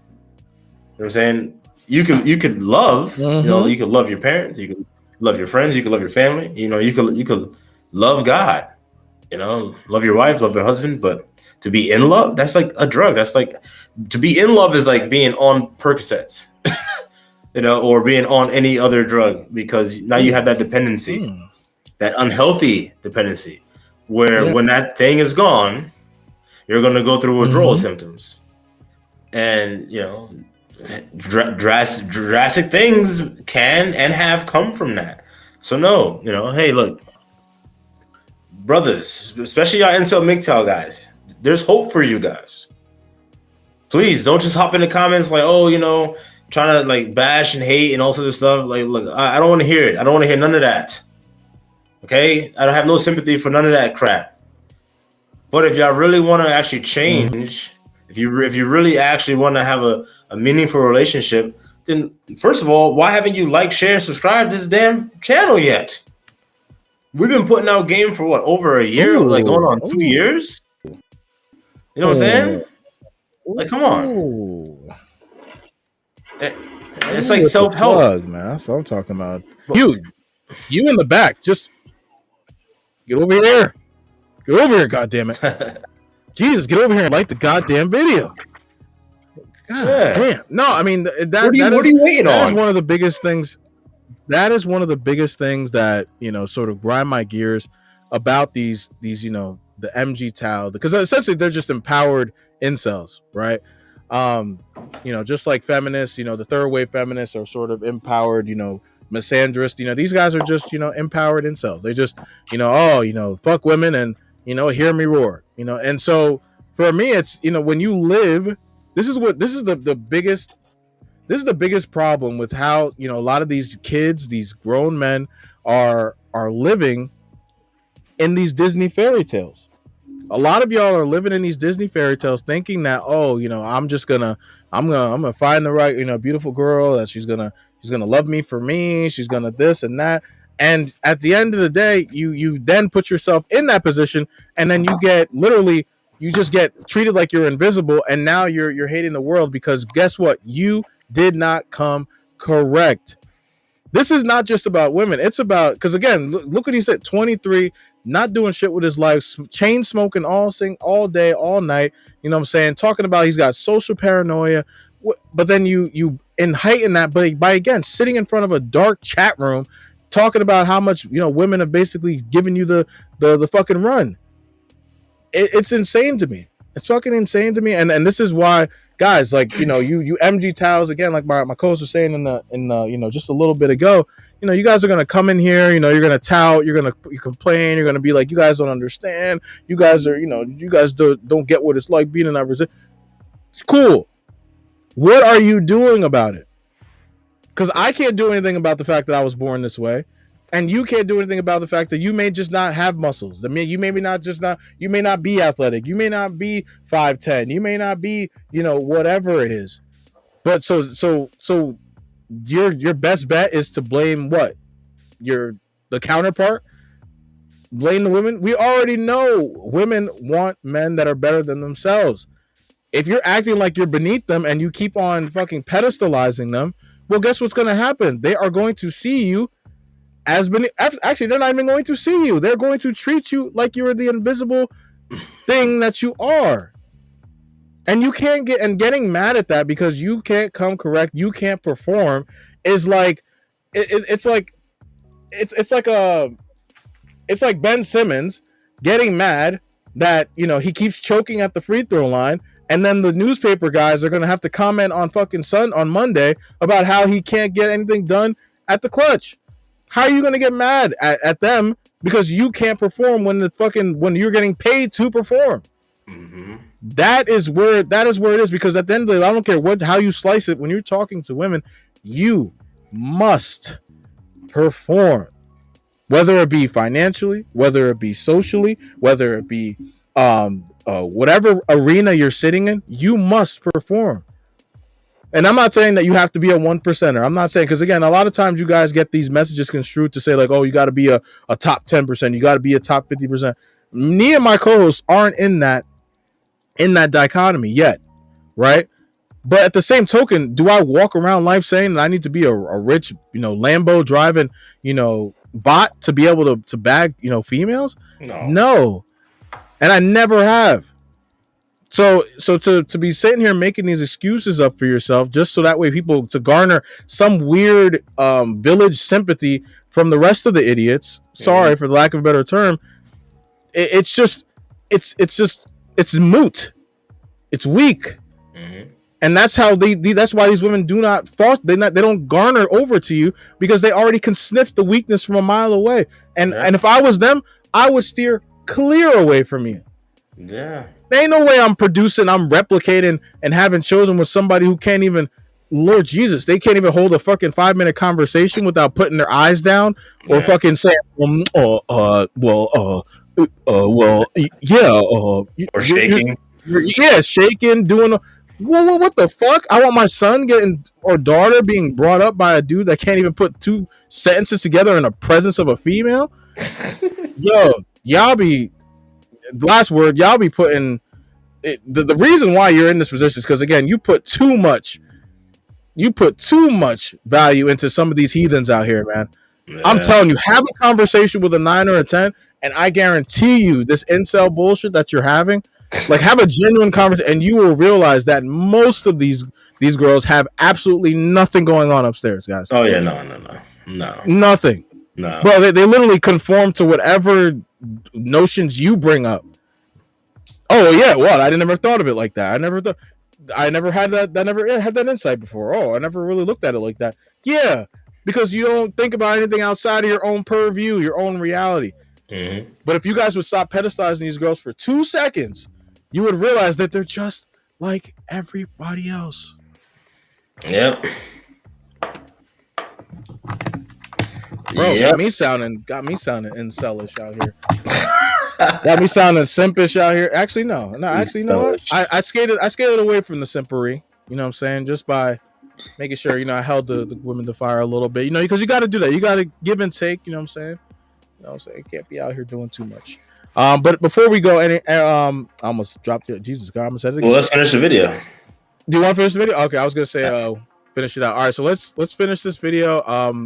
what I'm saying? You could love, you could love your parents, you could love your friends, you could love your family, you could love God, love your wife, love your husband, but to be in love, that's like a drug. That's like, to be in love is like being on Percocets, or being on any other drug, because now you have that dependency, that unhealthy dependency, where when that thing is gone, you're going to go through withdrawal symptoms. And, drastic things can and have come from that. So no, hey, look, brothers, especially y'all incel MGTOW guys, there's hope for you guys. Please don't just hop in the comments like, oh, trying to like bash and hate and all sorts of stuff. Like, look, I don't want to hear it. I don't want to hear none of that. Okay? I don't have no sympathy for none of that crap. But if y'all really want to actually change, if you really actually want to have a meaningful relationship, then first of all, why haven't you liked, share, and subscribed to this damn channel yet? We've been putting out game for what, over a year? Like going on 2 years? You know what I'm saying? Like, come on. It's like self-help, man. That's what I'm talking about. You in the back, just get over here. Get over here, goddammit. Jesus, get over here and like the goddamn video. God damn. No, I mean, what are you waiting on? That is one of the biggest things. That is one of the biggest things that, sort of grind my gears about these, the MGTOW, because essentially they're just empowered incels, right? Just like feminists, the third wave feminists are sort of empowered, misandrist. These guys are just, empowered incels. They just, fuck women and, hear me roar. And so for me, it's, when you live, this is the biggest problem with how, a lot of these kids, these grown men are living in these Disney fairy tales. A lot of y'all are living in these Disney fairy tales thinking that, I'm gonna find the right, beautiful girl that she's gonna love me for me. She's gonna this and that. And at the end of the day, you then put yourself in that position, and then you just get treated like you're invisible, and now you're hating the world because guess what? You did not come correct. This is not just about women. It's about, because again, look what he said, 23, not doing shit with his life, chain smoking all day, all night. You know what I'm saying? Talking about he's got social paranoia. But then you heighten that by again sitting in front of a dark chat room talking about how much women have basically given you the fucking run. It's insane to me. It's fucking insane to me. And this is why, guys, like, you MG towels, again, like my co-host was saying in the just a little bit ago, you guys are gonna come in here, you're gonna tout, you complain, you're gonna be like, you guys don't understand, you guys are, you guys don't get what it's like being in that position. It's cool. What are you doing about it? Because I can't do anything about the fact that I was born this way. And you can't do anything about the fact that you may just not have muscles. I mean, you may not be athletic. You may not be 5'10". You may not be, whatever it is. But so your best bet is to blame what? The counterpart? Blame the women? We already know women want men that are better than themselves. If you're acting like you're beneath them and you keep on fucking pedestalizing them, well, guess what's going to happen? They are going to see you as beneath. Actually, they're not even going to see you. They're going to treat you like you're the invisible thing that you are. And you can't getting mad at that because you can't come correct, you can't perform is like it's like Ben Simmons getting mad that he keeps choking at the free throw line, and then the newspaper guys are gonna have to comment on fucking Sun on Monday about how he can't get anything done at the clutch. How are you gonna get mad at them because you can't perform when you're getting paid to perform? Mm-hmm. That is where it is, because at the end of the day, I don't care how you slice it. When you're talking to women, you must perform, whether it be financially, whether it be socially, whether it be whatever arena you're sitting in, you must perform. And I'm not saying that you have to be a 1%er. I'm not saying, because again, a lot of times you guys get these messages construed to say like, oh, you got to be a top 10%, you got to be a top 50%. Me and my co-hosts aren't in that dichotomy yet, right? But at the same token, do I walk around life saying that I need to be a rich, Lambo driving, bot to be able to bag, females? No. And I never have. So to be sitting here making these excuses up for yourself just so that way people to garner some weird village sympathy from the rest of the idiots. Sorry for the lack of a better term. It's moot. It's weak. Mm-hmm. And that's how that's why these women do not fall. They don't garner over to you because they already can sniff the weakness from a mile away. And if I was them, I would steer clear away from you. Yeah. There ain't no way I'm replicating and having children with somebody who can't even, Lord Jesus, they can't even hold a fucking 5-minute conversation without putting their eyes down or fucking saying, or shaking. Shaking, doing. What the fuck? I want my son or daughter being brought up by a dude that can't even put 2 sentences together in the presence of a female. Yo, y'all be. Last word, y'all be putting it, the reason why you're in this position is because again you put too much value into some of these heathens out here, man. Yeah. I'm telling you, have a conversation with a 9 or a 10, and I guarantee you this incel bullshit that you're having, like have a genuine conversation, and you will realize that most of these girls have absolutely nothing going on upstairs, guys. Oh yeah, no, nothing. No, bro, they literally conform to whatever notions you bring up. Oh yeah, what? I never thought of it like that. I never had that. I never had that insight before. Oh, I never really looked at it like that. Yeah, because you don't think about anything outside of your own purview, your own reality. Mm-hmm. But if you guys would stop pedestalizing these girls for 2 seconds, you would realize that they're just like everybody else. Yep. Bro, got me sounding incelish out here. Got me sounding simpish out here. Actually, no. Actually, you know what? I skated away from the simpery. You know what I'm saying? Just by making sure, I held the women to fire a little bit. Because you got to do that. You got to give and take. You know what I'm saying? Can't be out here doing too much. But before we go, I almost dropped it. Jesus God, I almost said it again. Well, let's finish the video. Do you want to finish the video? Okay, I was gonna say finish it out. All right, so let's finish this video.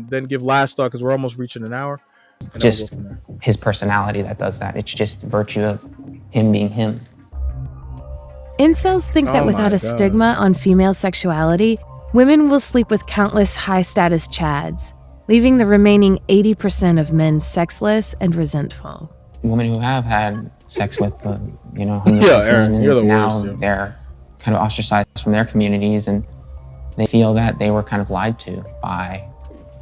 Then give last thought because we're almost reaching an hour. And Just his personality that does that. It's just virtue of him being him. Incels think that without a stigma on female sexuality, women will sleep with countless high-status chads, leaving the remaining 80% of men sexless and resentful. Women who have had sex with, hundreds of men, and now they're kind of ostracized from their communities, and they feel that they were kind of lied to by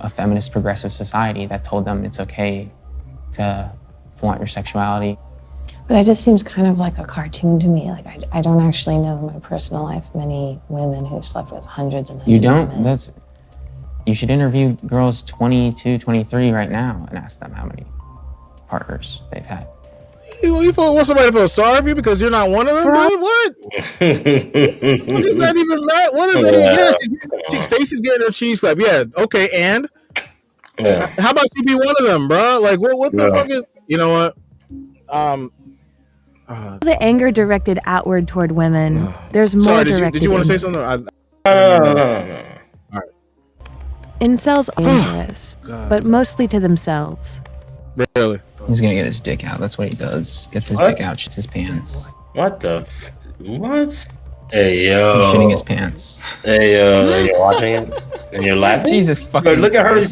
a feminist progressive society that told them it's okay to flaunt your sexuality. But that just seems kind of like a cartoon to me. Like, I don't actually know in my personal life many women who've slept with hundreds and hundreds You don't? of men. You should interview girls 22, 23 right now and ask them how many partners they've had. You want somebody to feel sorry for you because you're not one of them, dude? What? What is that even matter? What is that even? Yeah, Stacey's getting her cheese clap. Yeah, okay, and how about you be one of them, bro? Like, what the fuck is? You know what? The anger directed outward toward women. There's more. Sorry, directed. Did you want to say something? No. All right. Incels are dangerous, but mostly to themselves. Really? He's gonna get his dick out. That's what he does. Gets his dick out, shits his pants. What the? What? Hey yo! He's shitting his pants. Hey yo! And you're watching it and you're laughing. Jesus fucking! Look at her face.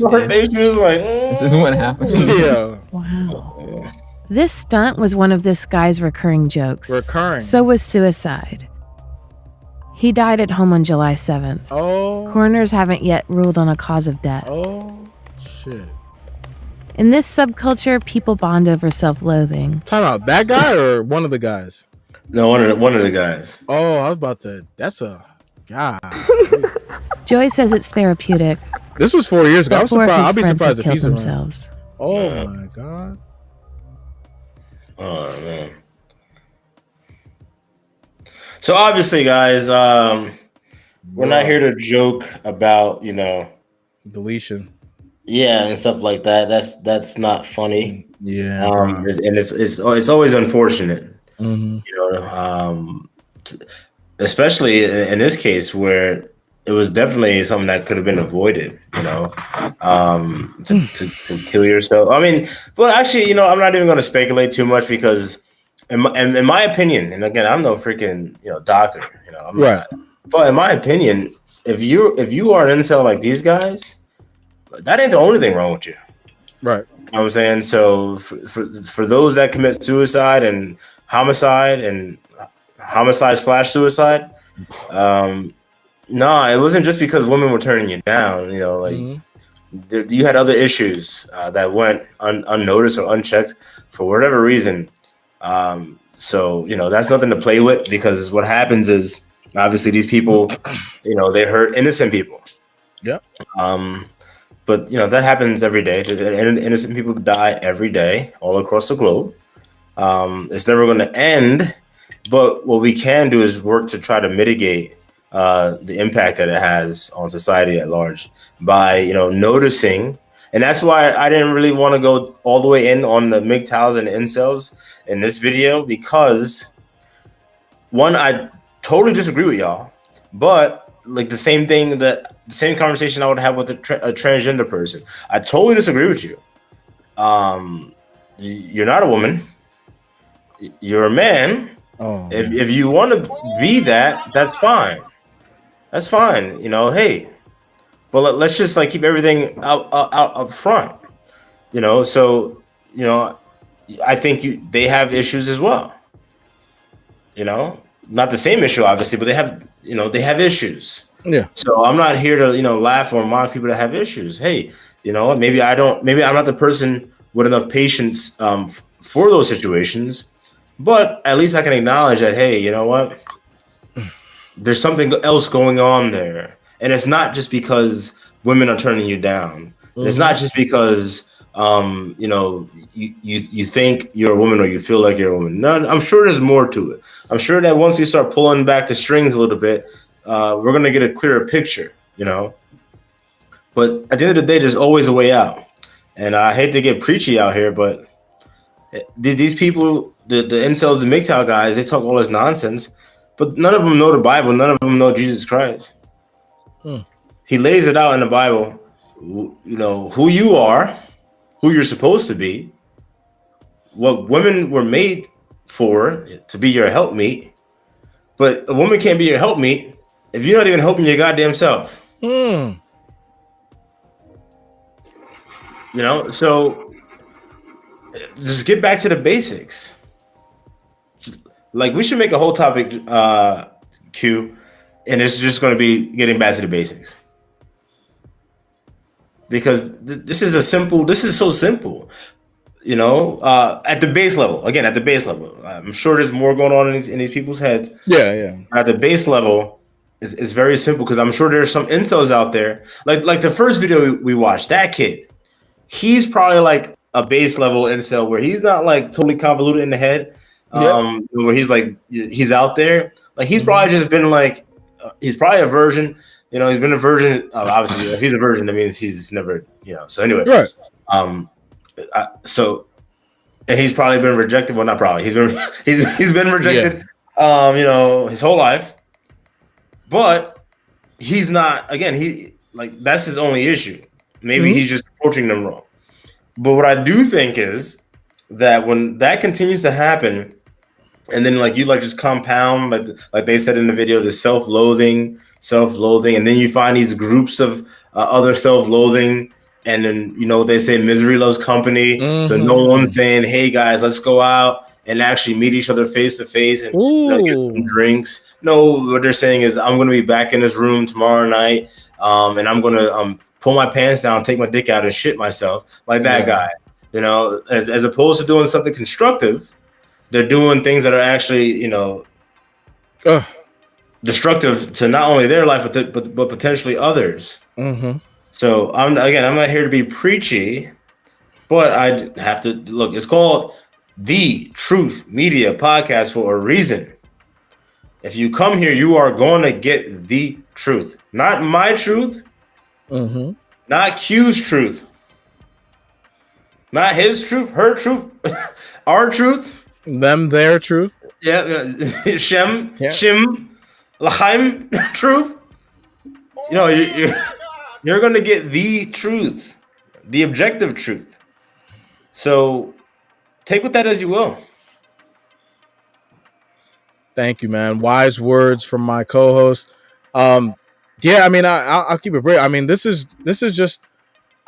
She was like, "This is what happened." Yeah. Wow. This stunt was one of this guy's recurring jokes. So was suicide. He died at home on July 7th. Oh. Coroners haven't yet ruled on a cause of death. Oh, shit. In this subculture, people bond over self-loathing. Time out. That guy or one of the guys? No, one of the guys. Oh, I was about to. That's a god. Joy says it's therapeutic. This was 4 years ago. I'll be surprised if he's themselves. Oh my god. Oh man. So obviously, guys, we're not here to joke about deletion. Yeah, and stuff like that. That's not funny. Yeah. And it's always unfortunate. Mm-hmm. Especially in this case where it was definitely something that could have been avoided. To kill yourself. I mean, well, actually, I'm not even going to speculate too much because, in my opinion, and again, I'm no freaking doctor. I'm not. But in my opinion, if you are an incel like these guys, that ain't the only thing wrong with you. Right. You know what I'm saying? So for those that commit suicide and homicide / suicide, no, it wasn't just because women were turning you down. You had other issues that went unnoticed or unchecked for whatever reason. So that's nothing to play with because what happens is obviously these people, they hurt innocent people. Yep. But that happens every day. Innocent people die every day all across the globe. It's never going to end. But what we can do is work to try to mitigate the impact that it has on society at large by noticing. And that's why I didn't really want to go all the way in on the MGTOWs and incels in this video because one, I totally disagree with y'all, but like the same conversation I would have with a transgender person. I totally disagree with you. You're not a woman. You're a man. Oh. If you want to be that, that's fine. That's fine. Hey, but let's just keep everything out up front. So I think they have issues as well. Not the same issue, obviously, but they have issues. Yeah. So I'm not here to laugh or mock people that have issues. Hey, maybe I'm not the person with enough patience for those situations. But at least I can acknowledge that, hey, you know what? There's something else going on there. And it's not just because women are turning you down. Mm-hmm. It's not just because you think you're a woman or you feel like you're a woman. No, I'm sure there's more to it. I'm sure that once we start pulling back the strings a little bit, we're gonna get a clearer picture, But at the end of the day, there's always a way out. And I hate to get preachy out here, but these people, the incels, the MGTOW guys, they talk all this nonsense, but none of them know the Bible. None of them know Jesus Christ. He lays it out in the Bible, who you are, who you're supposed to be, what women were made for, to be your helpmeet. But a woman can't be your helpmeet if you're not even helping your goddamn self. So just get back to the basics. Like, we should make a whole topic, Q, and it's just going to be getting back to the basics. Because this is so simple, at the base level. Again, at the base level, I'm sure there's more going on in these people's heads. Yeah. At the base level, it's very simple, because I'm sure there's some incels out there. Like the first video we watched, that kid, he's probably like a base level incel where he's not like totally convoluted in the head, where he's like, he's out there. Like, he's probably just been like, he's probably a virgin. He's been a virgin. Obviously, if he's a virgin, that means he's never, So anyway, right. And he's probably been rejected. Well, not probably. He's been rejected. His whole life. But he's not. Again, that's his only issue. Maybe he's just approaching them wrong. But what I do think is that when that continues to happen, and then just compound, like they said in the video, the self-loathing, and then you find these groups of other self-loathing, and then they say misery loves company. So no one's saying, hey guys, let's go out and actually meet each other face to face and get some drinks. No, what they're saying is, I'm going to be back in this room tomorrow night, and I'm going to pull my pants down, take my dick out, and shit myself like that guy. As opposed to doing something constructive. They're doing things that are actually, destructive to not only their life, but potentially others. So I'm not here to be preachy, but I have to look. It's called the Truth Media Podcast for a reason. If you come here, you are going to get the truth, not my truth, not Q's truth, not his truth, her truth, our truth. Their truth. Yeah. Shem, Lachaim, truth. You're going to get the truth, the objective truth. So take with that as you will. Thank you, man. Wise words from my co-host. I'll keep it brief. I mean, this is just,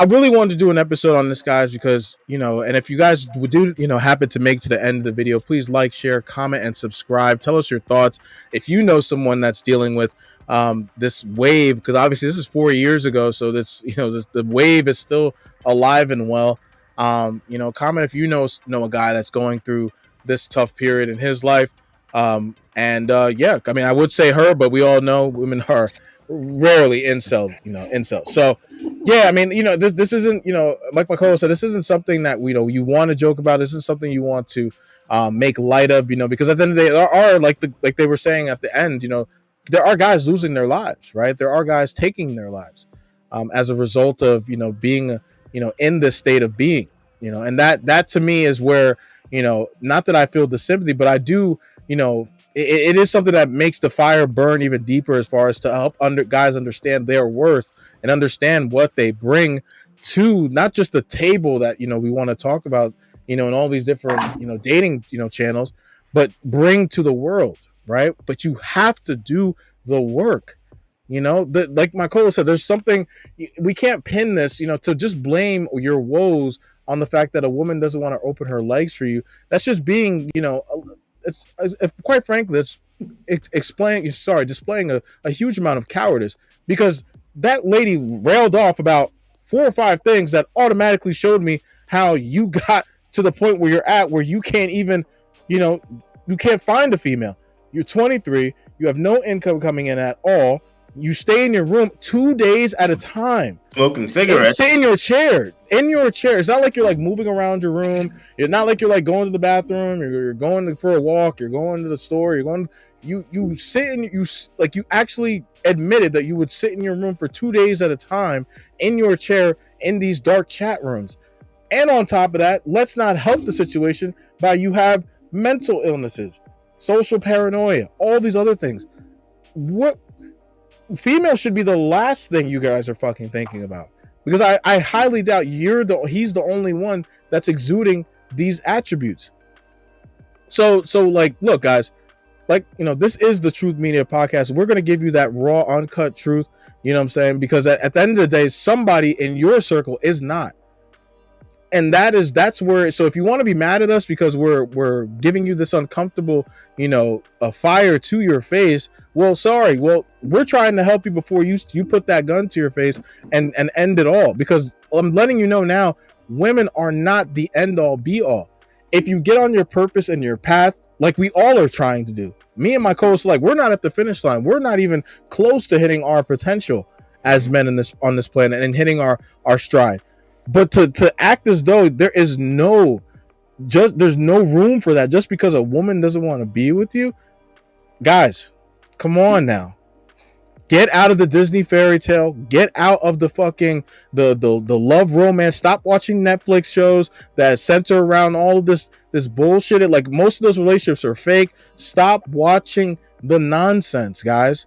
I really wanted to do an episode on this, guys, because, and if you guys do, happen to make it to the end of the video, please like, share, comment, and subscribe. Tell us your thoughts. If you know someone that's dealing with this wave, because obviously this is 4 years ago, so this, the wave is still alive and well. Comment if you know a guy that's going through this tough period in his life. I would say her, but we all know women are rarely incel. So this isn't, like my co-host said, this isn't something that you want to joke about. This is something you want to make light of, because at the end of the day, there are like they were saying at the end, there are guys losing their lives, right? There are guys taking their lives as a result of being in this state of being, and that to me is where not that I feel the sympathy, but I do, it is something that makes the fire burn even deeper, as far as to help guys understand their worth and understand what they bring to not just the table that we want to talk about in all these different dating channels, but bring to the world, right? But you have to do the work. Like my co-host said, there's something we can't pin this to just blame your woes on the fact that a woman doesn't want to open her legs for you. That's just being it's quite frankly, it's displaying a huge amount of cowardice, because that lady railed off about 4 or 5 things that automatically showed me how you got to the point where you're at, where you can't even, you can't find a female. You're 23. You have no income coming in at all. You stay in your room 2 days at a time, smoking cigarettes. Sit in your chair. It's not like you're like moving around your room. It's not like you're like going to the bathroom. You're going for a walk. You're going to the store. You sit in you actually admitted that you would sit in your room for 2 days at a time in your chair in these dark chat rooms. And on top of that, let's not help the situation by you have mental illnesses, social paranoia, all these other things. What females should be the last thing you guys are fucking thinking about, because I highly doubt he's the only one that's exuding these attributes. So like, look guys, like, this is the Truth Media Podcast. We're going to give you that raw, uncut truth. You know what I'm saying? Because at the end of the day, somebody in your circle is not. And that's where, so if you want to be mad at us because we're giving you this uncomfortable, a fire to your face, well, sorry. Well, we're trying to help you before you put that gun to your face and end it all. Because I'm letting you know now, women are not the end all be all. If you get on your purpose and your path, like we all are trying to do, me and my co-host, like, we're not at the finish line. We're not even close to hitting our potential as men on this planet and hitting our stride. But to act as though there's no room for that just because a woman doesn't want to be with you, guys, come on now. Get out of the Disney fairy tale. Get out of the fucking the love romance. Stop watching Netflix shows that center around all of this bullshit. Like, most of those relationships are fake. Stop watching the nonsense, guys.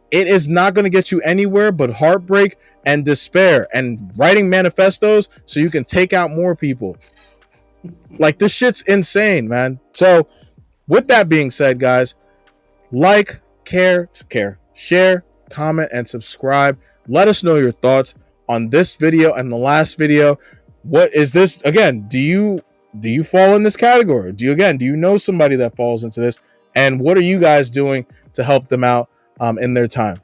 It is not going to get you anywhere but heartbreak and despair and writing manifestos so you can take out more people. Like, this shit's insane, man. So with that being said, guys, like, share, comment, and subscribe. Let us know your thoughts on this video and the last video. What is this? Again, do you fall in this category? Do you know somebody that falls into this? And what are you guys doing to help them out in their time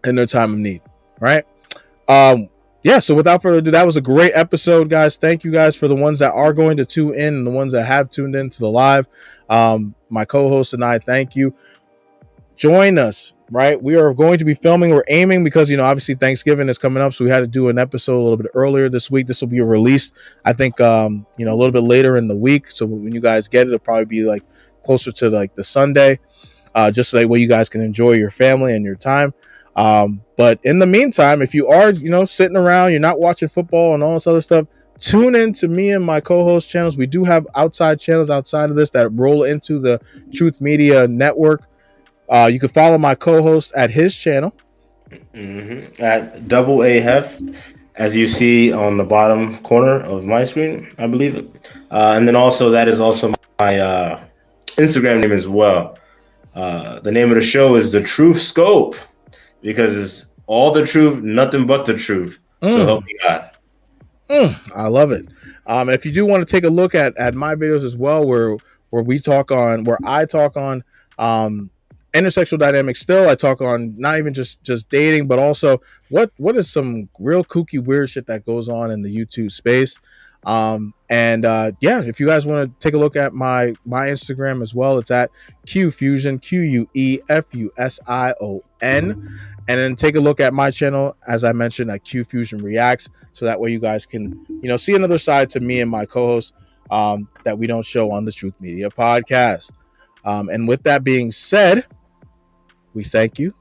of need? Right? So without further ado, that was a great episode, guys. Thank you guys for the ones that are going to tune in and the ones that have tuned in to the live. My co-host and I, thank you. Join us, right? We are going to be filming. We're aiming because, obviously Thanksgiving is coming up, so we had to do an episode a little bit earlier this week. This will be released, I think, a little bit later in the week. So when you guys get it, it'll probably be like closer to like the Sunday, just so that way you guys can enjoy your family and your time. But in the meantime, if you are, sitting around, you're not watching football and all this other stuff, tune in to me and my co-host channels. We do have outside channels outside of this that roll into the Truth Media Network. You can follow my co-host at his channel. At Double A Hef, as you see on the bottom corner of my screen, I believe it. And then also, that is also my Instagram name as well. The name of the show is The Truth Scope, because it's all the truth, nothing but the truth. So help me God. I love it. If you do want to take a look at my videos as well, where I talk on intersexual dynamics. Still, I talk on not even just dating, but also what is some real kooky weird shit that goes on in the YouTube space. If you guys want to take a look at my Instagram as well, it's at QFusion, QUEFUSION. And then take a look at my channel, as I mentioned, at QFusion Reacts, so that way you guys can, see another side to me and my co-host that we don't show on the Truth Media Podcast. And with that being said, we thank you,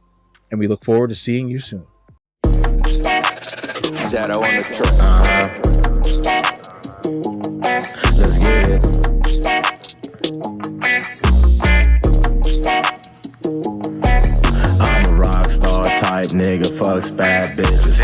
and we look forward to seeing you soon. Shadow on the track. Let's get it. I'm a rock star type nigga, fucks bad bitches.